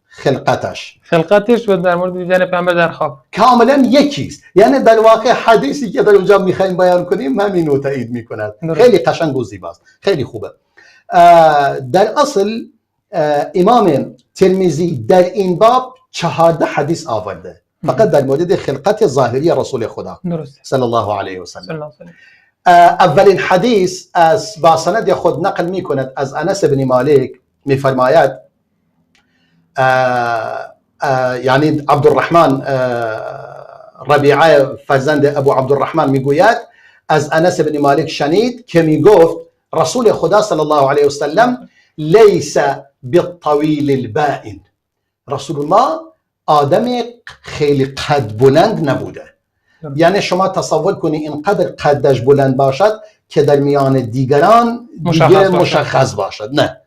[SPEAKER 2] خلقتش
[SPEAKER 1] و در مورد دیدن پیامبر در خواب
[SPEAKER 2] کاملا یکیست. یعنی در واقع حدیثی که در اونجا میخوایم بیان کنیم همین رو تایید میکند. خیلی قشنگ و زیباست، خیلی خوبه. در اصل امام ترمذی در این باب 14 حدیث آورده فقط در مورد خلقت ظاهری رسول خدا صلی الله علیه و سلم. اولین حدیث از با سند خود نقل میکند از انس بن مالک، میفرماید یعنی عبدالرحمن ربیعه فرزند ابو عبدالرحمن میگوید از انس بن مالک شنید که میگفت رسول خدا صلی الله علیه و سلم لیس بالطویل البائن، رسول الله آدم خیلی قد بلند نبوده. یعنی شما تصور کنی اینقدر قدش بلند باشد که در میان دیگران دیگه مشخص باشد، نه،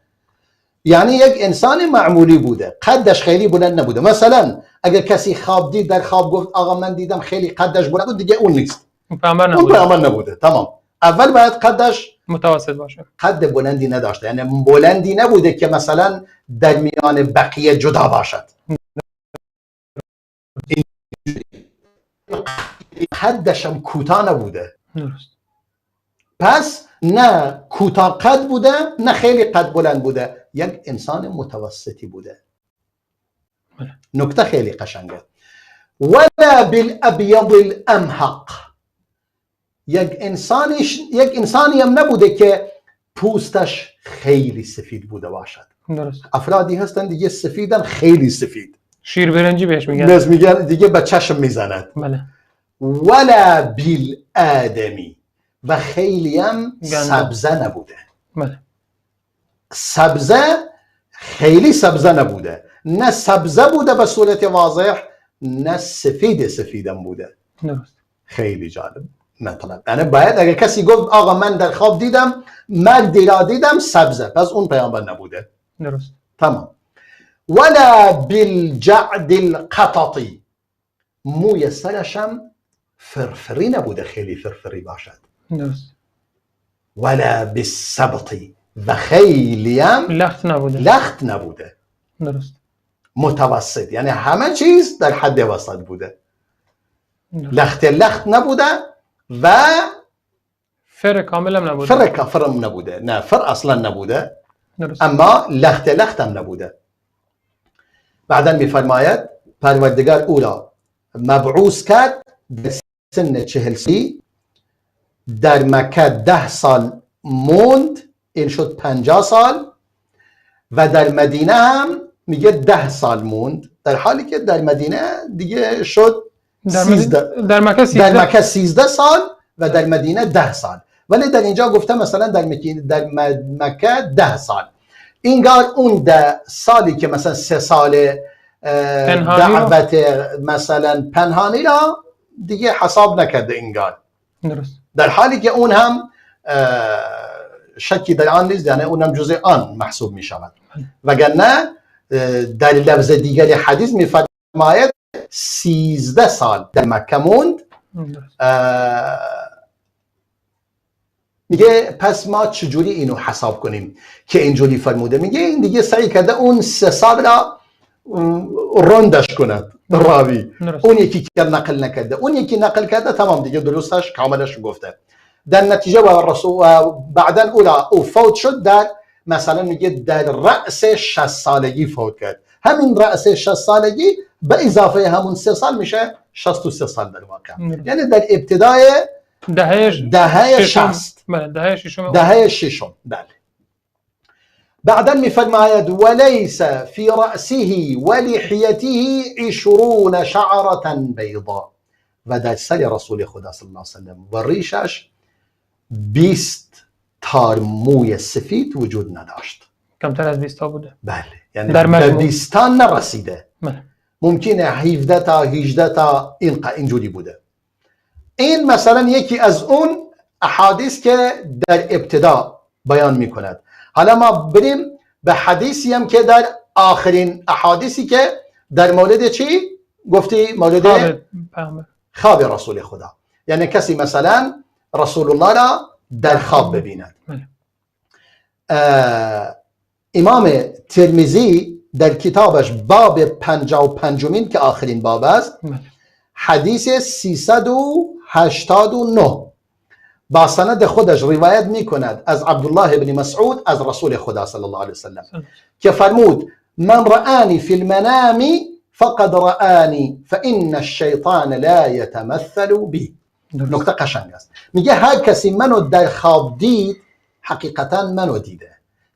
[SPEAKER 2] یعنی یک انسان معمولی بوده، قدش خیلی بلند نبوده. مثلا اگر کسی خواب دید در خواب گفت آقا من دیدم خیلی قدش بلند بود، دیگه اون نیست، اون پیامبر نبوده. تمام، اول باید قدش
[SPEAKER 1] متوسط باشه،
[SPEAKER 2] قد بلندی نداشته، یعنی بلندی نبوده که مثلا در میان بقیه جدا باشد. قدش هم کوتاه نبوده. پس نه کوتاه قد بوده نه خیلی قد بلند بوده، یک انسان متوسطی بوده. نکته خیلی قشنگه. ولا بالابيض الامحق، یک انسانی هم نبوده که پوستش خیلی سفید بوده باشد.
[SPEAKER 1] درست.
[SPEAKER 2] افرادی هستن دیگه سفیدن، خیلی سفید،
[SPEAKER 1] شیر برنجی بهش میگن،
[SPEAKER 2] دیگه به چشم میزند.
[SPEAKER 1] بله.
[SPEAKER 2] ولا بالآدمی، و خیلی هم سبزه نبوده.
[SPEAKER 1] بله.
[SPEAKER 2] سبزه خیلی سبزه نبوده، نه سبزه بوده به صورت واضح، نه سفیدم بوده.
[SPEAKER 1] درست.
[SPEAKER 2] خیلی جالب مطلب. یعنی باید اگر کسی گفت آقا من در خواب دیدم مردی را دیدم سبزه، پس اون پیامبر نبوده.
[SPEAKER 1] درست.
[SPEAKER 2] تمام. ولا بالجعد القططی، موی سرش هم فرفری نبوده، خیلی فرفری باشد.
[SPEAKER 1] درست.
[SPEAKER 2] ولا بالسبطی، و خیلی هم لخت نبوده.
[SPEAKER 1] درست.
[SPEAKER 2] متوسط، یعنی همه چیز در حد وسط بوده. لخت نبوده و
[SPEAKER 1] فر کامل هم نبوده.
[SPEAKER 2] فرم نبوده، نه فر اصلا نبوده.
[SPEAKER 1] درست.
[SPEAKER 2] اما لخت هم نبوده. بعدا میفرماید پروردگار او را مبعوث کرد در سن 40 سالگی، در مکه 10 سال موند، این شد 50 سال، و در مدینه هم میگه 10 سال موند، در حالی که در مدینه دیگه شد 13. در مکه 13 سال و در مدینه 10 سال، ولی در اینجا گفته مثلا در مکه 10 سال. اینگار اون 10 سالی که مثلا 3 سال دعوت مثلا پنهانی را دیگه حساب نکرده اینگار.
[SPEAKER 1] درست.
[SPEAKER 2] در حالی که اون هم شکی در آن نیست، یعنی اونم جزء آن محسوب می شود. وگرنه در لفظ دیگری حدیث میفرماید 13 سال در مکه موند. میگه پس ما چجوری اینو حساب کنیم که اینجوری فرموده؟ میگه این دیگه سعی کرده اون 3 سال را روندش کند راوی، اون یکی که نقل نکرده، اون یکی نقل کرده، تمام دیگه درستش کاملش گفته. در نتیجه بعدا او فوت شد در مثلا میگه در رأس 60 سالگی فوت کرد. همین رأس 60 سالگی به اضافه همون 3 سال میشه 63 سال در واقع. یعنی در ابتدای دهه 60. دهه ششم. بله. بعدا میفرماید ولیس فی رأسه ولحیته 20 شعرة بیضاء، و در سر رسول خدا صلی الله علیه وسلم و ریشش 20 تار موی سفید وجود نداشت.
[SPEAKER 1] کمتر از 20 تا بوده.
[SPEAKER 2] بله، یعنی در 20 تا نرسیده.
[SPEAKER 1] بله.
[SPEAKER 2] ممکنه 17 تا 18 تا اینجوری بوده. این مثلا یکی از اون احادیث که در ابتدا بیان میکند. حالا ما بریم به حدیثی هم که در آخرین احادیثی که در مورد چی گفتی؟ مورد خواب رسول خدا. یعنی کسی مثلا رسول الله را در خواب ببیند. امام ترمذی در کتابش باب 55 که آخرین باب است، حدیث 389 با سند خودش روایت می کند از عبدالله بن مسعود از رسول خدا صلی الله علیه وسلم که فرمود من رآنی فی المنام فقد رآنی فإن الشیطان لا يتمثل بی. نکته قشنگ است. میگه هر کسی منو در خواب دید حقیقتا منو دیده،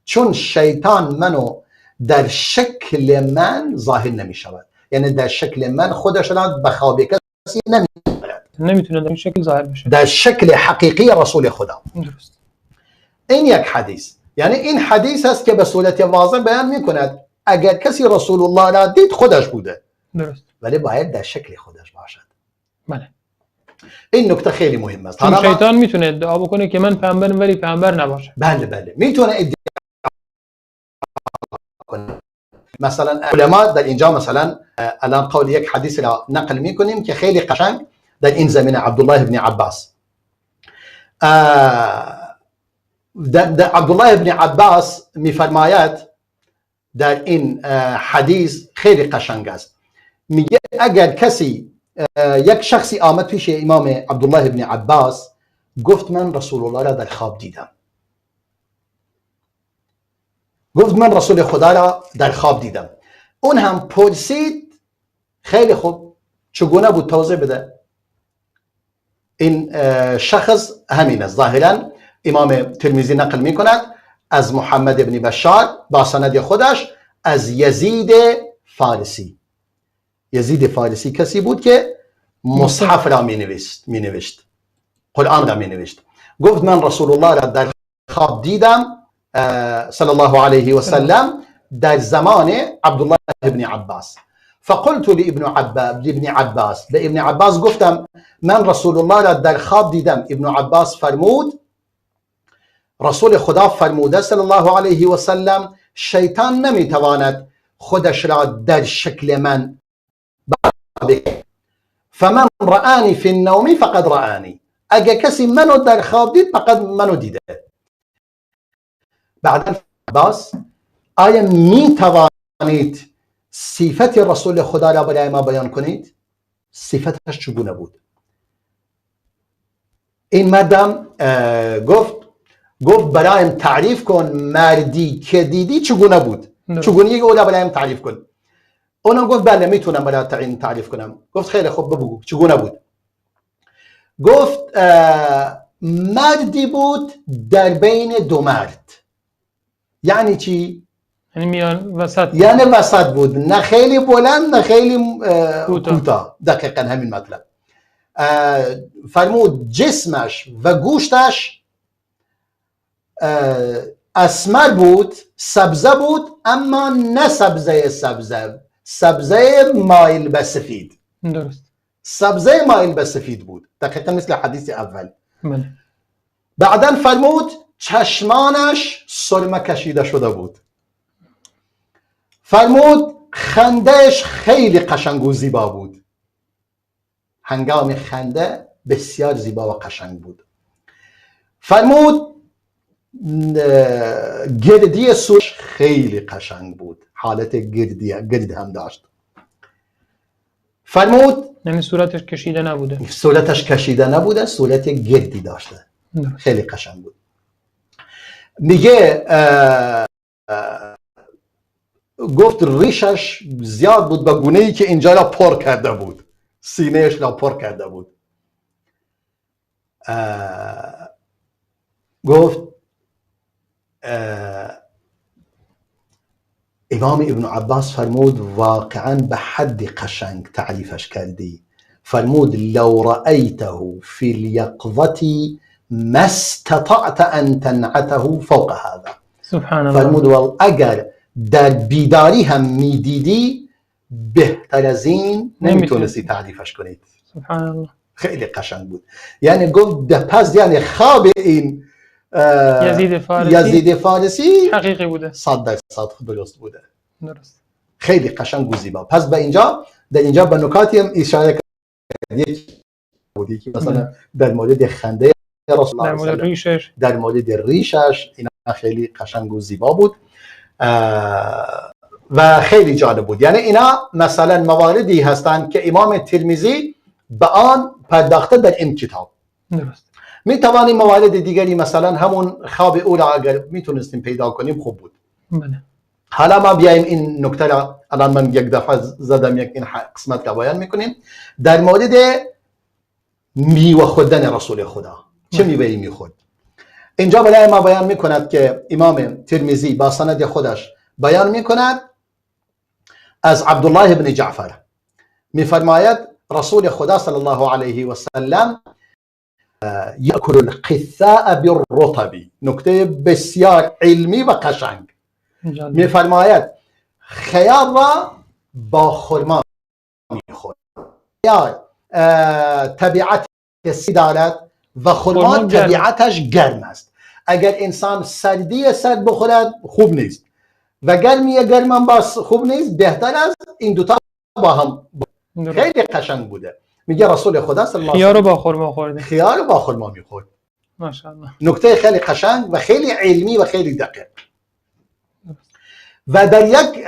[SPEAKER 2] چون شیطان منو در شکل من ظاهر نمی شود. یعنی در شکل من خودش را به خواب کسی
[SPEAKER 1] نمیتونه در این شکل ظاهر بشه،
[SPEAKER 2] در شکل حقیقی رسول خدا.
[SPEAKER 1] درست.
[SPEAKER 2] این یک حدیث، یعنی این حدیث است که به صورت واضح بیان میکند اگر کسی رسول الله را دید خودش بوده.
[SPEAKER 1] درست.
[SPEAKER 2] ولی باید در شکل خودش باشد.
[SPEAKER 1] بله.
[SPEAKER 2] این نکته خیلی مهم است.
[SPEAKER 1] چون شیطان میتونه ادعا بکنه که من پیامبرم ولی پیامبر نباشه.
[SPEAKER 2] بله بله، میتونه ادعا کنه. مثلا علما در اینجا مثلا الان قول یک حدیث را نقل میکنیم که خیلی قشنگ در این زمینه. عبدالله بن عباس عبدالله بن عباس میفرماید در این حدیث خیلی قشنگ است. میگه اگر کسی یک شخصی آمد پیش امام عبدالله بن عباس گفت من رسول الله را در خواب دیدم، گفت من رسول خدا را در خواب دیدم. اون هم پرسید خیلی خوب چگونه بود توضیح بده. این شخص همین است. ظاهرا امام ترمذی نقل می کند از محمد ابن بشار با سند خودش از یزید فارسی. یزید فارسی کسی بود که مصحف را می نوشت، قرآن را می نوشت. گفت من رسول الله را در خواب دیدم صلی الله علیه و سلم در زمان عبدالله ابن عباس. فقلت لابن عباس، به ابن عباس گفتم من رسول الله را در خواب دیدم. ابن عباس فرمود رسول خدا فرموده صلی الله علیه و سلم شیطان نمیتواند خودش را در شکل من بکنه. فمن رآنی فی النوم فقد رآنی، اگه کسی منو در خواب دید فقط منو دیده. بعد عباس آیا می توانید صفت رسول خدا را برای ما بیان کنید؟ صفتش چگونه بود؟ این مردم گفت برایم تعریف کن مردی که دیدی چگونه بود؟ چگونگی اولا برایم تعریف کن. اونم گفت بله میتونم برای تعریف کنم. گفت خیلی خوب بگو چگونه بود؟ گفت مردی بود در بین دو مرد. یعنی چی؟
[SPEAKER 1] یعنی میان وسط.
[SPEAKER 2] یعنی وسط بود، نه خیلی بلند نه خیلی کوتاه. دقیقا همین مطلب. فرمود جسمش و گوشتش اسمر بود، سبزه بود، اما نه سبزه مایل به سفید.
[SPEAKER 1] درست.
[SPEAKER 2] سبزه مایل به سفید بود، دقیقا مثل حدیث اول. بعدن فرمود چشمانش سرمه کشیده شده بود. فرمود خندهش خیلی قشنگ و زیبا بود. هنگام خنده بسیار زیبا و قشنگ بود. فرمود گردی صورتش خیلی قشنگ بود، حالت گرد هم داشت. فرمود
[SPEAKER 1] یعنی صورتش کشیده نبوده.
[SPEAKER 2] صورتش کشیده نبوده، صورت گردی داشته، خیلی قشنگ بود. میگه گفت ریشش زیاد بود به گونه‌ای که اینجا را پر کرده بود، سینهش را پر کرده بود. گفت امام ابن عباس فرمود واقعا به حد قشنگ تعریفش کردی. فرمود لو رأيته في اليقظة ما استطعت ان تنعته فوق هذا.
[SPEAKER 1] سبحان الله.
[SPEAKER 2] فرمود اگر در بیداری هم میدیدی بهتر از این نمیتونستی تعریفش کنید.
[SPEAKER 1] سبحان الله.
[SPEAKER 2] خیلی قشنگ بود. یعنی گفت پس یعنی خواب این یزید فارسی
[SPEAKER 1] حقیقی بوده،
[SPEAKER 2] 100% درست بوده.
[SPEAKER 1] درست.
[SPEAKER 2] خیلی قشنگ و زیبا. پس به اینجا در اینجا به نکاتی هم اشاره کردی که مثلا در مورد خنده رسول الله،
[SPEAKER 1] در مورد ریشش،
[SPEAKER 2] در مورد ریشش، اینا خیلی قشنگ و زیبا بود و خیلی جالب بود. یعنی اینا مثلا مواردی هستند که امام ترمذی به آن پرداخته در این کتاب.
[SPEAKER 1] درست.
[SPEAKER 2] می توانیم موارد دیگری مثلا همون خواب او را اگر میتونستیم پیدا کنیم خوب بود.
[SPEAKER 1] بله.
[SPEAKER 2] حالا ما بیایم این نکته را الان من یک دفعه زدم این قسمت را بیان میکنیم در مورد میوه خوردن رسول خدا. چه میوه‌ای میخورد؟ اینجا برای ما بیان میکند که امام ترمذی با سند خودش بیان میکند از عبدالله بن جعفر میفرماید رسول خدا صلی الله علیه و سلم یأکل القثاء بالرطب. نکته بسیار علمی و قشنگ. میفرماید خیار را با خرما میخورد. خیار طبیعت سی دارد و خرما طبیعتش گرم است. اگر انسان سردی سرد بخورد خوب نیست و گرمی گرم هم باز خوب نیست. بهتر است این دوتا با هم. خیلی قشنگ بوده. میگه رسول خدا صلی الله علیه و
[SPEAKER 1] خیار رو با خرما خورده.
[SPEAKER 2] خیار رو با خرما میخورد.
[SPEAKER 1] ماشاءالله.
[SPEAKER 2] نکته خیلی قشنگ و خیلی علمی و خیلی دقیق. و در یک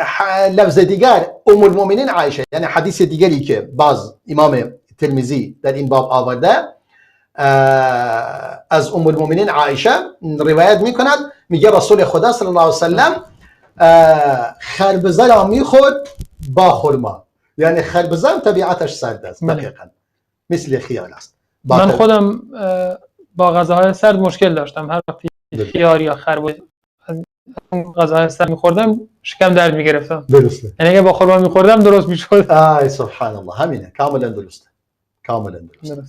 [SPEAKER 2] لفظ دیگر ام المؤمنین عایشه، یعنی حدیث دیگری که باز امام ترمذی در این باب آورده از ام المؤمنین عایشه روایت میکند، میگه رسول خدا صلی الله علیه و سلم خربزه را میخورد با خرما. یعنی خربزه هم طبیعتش سرد است. دقیقاً مثل خیار است.
[SPEAKER 1] من خودم با غذاهای سرد مشکل داشتم. هر وقت خیار یا خربزه غذاهای سرد میخوردم شکم درد میگرفتم.
[SPEAKER 2] درسته.
[SPEAKER 1] یعنی اگه با خرما میخوردم درست میشد.
[SPEAKER 2] آی سبحان الله. همینه. کاملا درسته. کاملا درسته.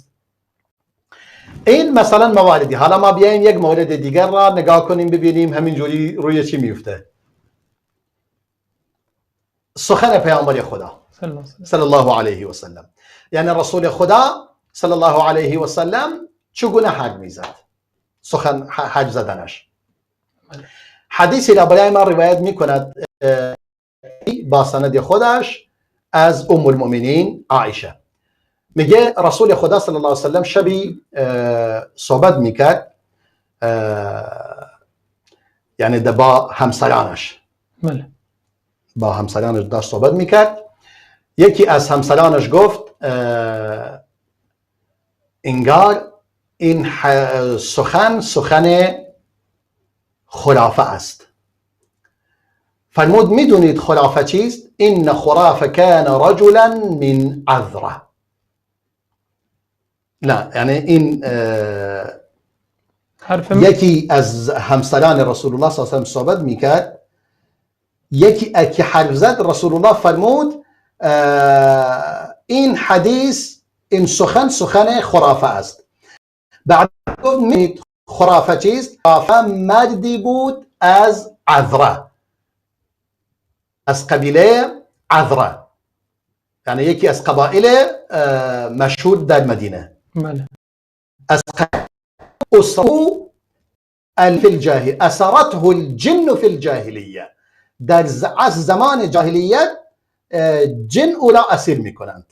[SPEAKER 2] این مثلا مواردی. حالا ما بیایم یک مورد دیگر را نگاه کنیم ببینیم همینجوری روی چی میفته. سخن پیامبر خدا صلی الله علیه و سلم. یعنی رسول خدا صلی الله علیه و سلم چگونه حرف میزد؟ سخن حرف زدنش. حدیثی را برای ما روایت میکند با سند خودش از ام المؤمنین عایشه. میگه رسول خدا صلی الله علیه و سلم شبی صحبت میکرد، یعنی با همسرانش. با همسرانش داشت صحبت میکرد. یکی از همسرانش گفت انگار این سخن خرافه است. فرمود میدونید خرافه چیست؟ این خرافه کان رجلا من عذره. نه یعنی این یکی از همسران رسول الله صلی الله علیه و سلم صحبت میکرد. یکی که حرف زد رسول الله فرمود این حدیث، این سخن خرافه است. بعد گفت خرافه چیست؟ خرافه مردی بود از عذره، از قبیله عذره، یعنی یکی از قبایل مشهور در مدینه.
[SPEAKER 1] بله.
[SPEAKER 2] از اسرو في الجاهل أسرته الجن في الجاهلية، در زمان جاهلیت جن اولا اسیر میکنند.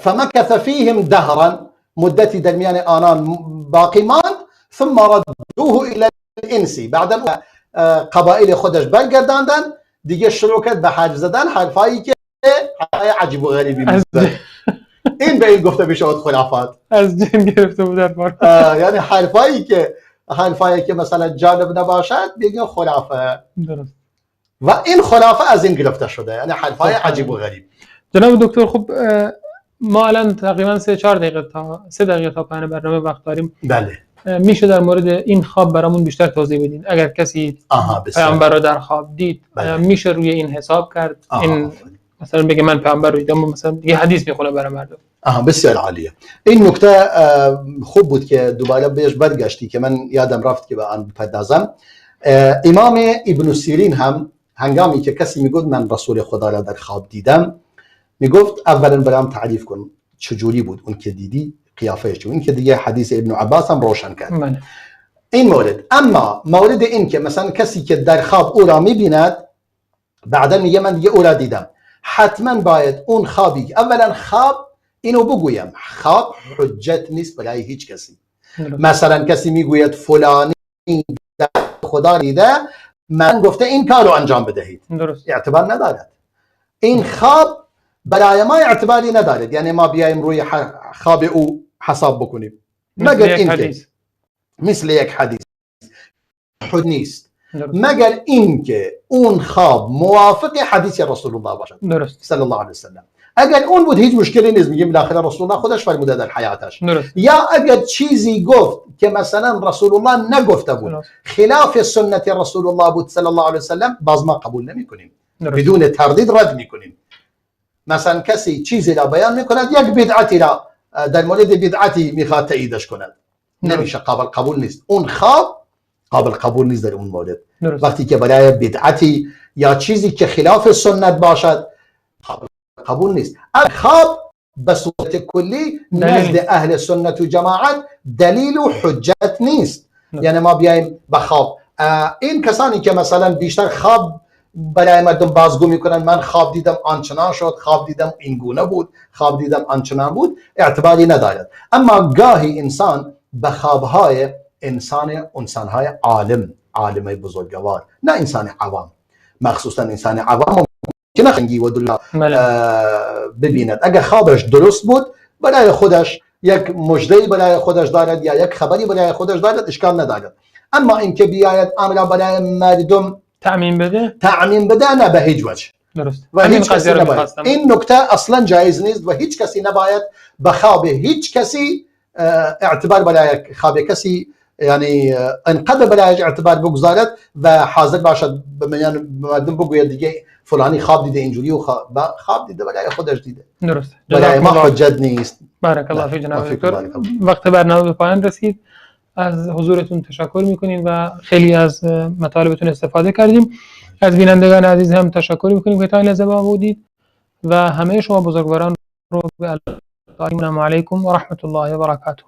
[SPEAKER 2] فمكث فيهم دهرا، مدتی در میان آنان باقی ماند. ثم ردوه الى الانس، بعدا قبایل خودش برگرداندن، دیگه شروع کرد به حرف زدن، حرفایی که عجیب و غریبی بود. این به این گفته میشود خرافات،
[SPEAKER 1] از جن گرفته بود در
[SPEAKER 2] یعنی حرفایی که مثلا جالب نباشد بگن خرافه. درست. و این خرافه از این گرفته شده، یعنی حرفای عجیب و غریب.
[SPEAKER 1] جناب دکتر، خب ما الان تقریبا 3 دقیقه تا پایان برنامه وقت داریم.
[SPEAKER 2] بله.
[SPEAKER 1] میشه در مورد این خواب برامون بیشتر توضیح بدین؟ اگر کسی پیامبر رو در خواب دید، میشه روی این حساب کرد؟ این مثلا بگه من پیامبر رو دیدم، مثلا یه حدیث میخونه برای مردم.
[SPEAKER 2] بسیار عالیه. این نکته خوب بود که دوباره بهش برگشتی که من یادم رفت که به آن بپردازم. امام ابن سیرین هم هنگامی که کسی میگفت من رسول خدا را در خواب دیدم، میگفت اولا برام تعریف کن چجوری بود اون که دیدی، قیافهش چون. این که دیگه حدیث ابن عباس هم روشن کرد این مورد. اما مورد این که مثلا کسی که در خواب او را میبیند، بعدا میگه من دیگه او را دیدم، حتما باید اون خوابی، اولا خواب، اینو بگویم، خواب حجت نیست برای هیچ کسی. مثلا کسی میگوید فلانی خدا دیده، من گفته این کار رو انجام بدهید، اعتبار ندارد. این خواب برای ما اعتباری ندارد، یعنی ما بیایم روی خواب او حساب بکنیم، مگر این که مثل یک حدیث حد نیست، مگر این که اون خواب موافق حدیث رسول الله باشد صلی الله علیه وسلم. اگر اون بود هیچ مشکلی نیست، میگیم بالاخره رسول الله خودش فرموده در حیاتش. یا اگر چیزی گفت که مثلا رسول الله نگفته بود، خلاف سنت رسول الله بود صلی الله علیه وسلم، باز ما قبول نمیکنیم، بدون تردید رد میکنیم. مثلا کسی چیزی را بیان میکند، یک بدعتی را در مورد بدعتی میخواد تاییدش کند، نمیشه، قبول نیست. اون خواب قابل قبول نیست در اون مورد. وقتی که برای بدعتی یا چیزی که خلاف سنت باشد قبول نیست. خواب به صورت کلی نزد اهل سنت و جماعت دلیل و حجت نیست. یعنی ما بیایم به خواب، این کسانی که مثلا بیشتر خواب برای مردم بازگو میکنن، من خواب دیدم آنچنان شد، خواب دیدم این گونه بود، خواب دیدم آنچنان بود، اعتباری ندارد. اما گاهی انسان به خوابهای انسانهای عالم بزرگوار، نه انسان عوام، مخصوصا انسان عوام که نخنگی و دلا ببیند، اگر خوابش درست بود برای خودش یک مژده‌ای برای خودش دارد یا یک خبری برای خودش دارد، اشکال ندارد. اما اینکه بیاید امر برای مردم تعمیم بده نه، به هیچ وجه.
[SPEAKER 1] درست.
[SPEAKER 2] و هیچ کسی نباید. این نکته اصلا جایز نیست و هیچ کسی نباید به خواب هیچ کسی اعتبار برای خواب کسی، یعنی انقدر برای اعتبار بگذارد و حاضر باشد به مردم بگوید دیگه فلانی خواب دیده اینجوری و خواب دیده برای خودش دیده.
[SPEAKER 1] درست.
[SPEAKER 2] برای ما حجت نیست.
[SPEAKER 1] بارک الله فیک جناب دکتر. وقت برنامه به پایان رسید. از حضورتون تشکر میکنیم و خیلی از مطالبتون استفاده کردیم. از بینندگان عزیز هم تشکر میکنیم که تا این لحظه با ما بودید و همه شما بزرگواران رو به السلام علیکم و رحمت الله و برکاته.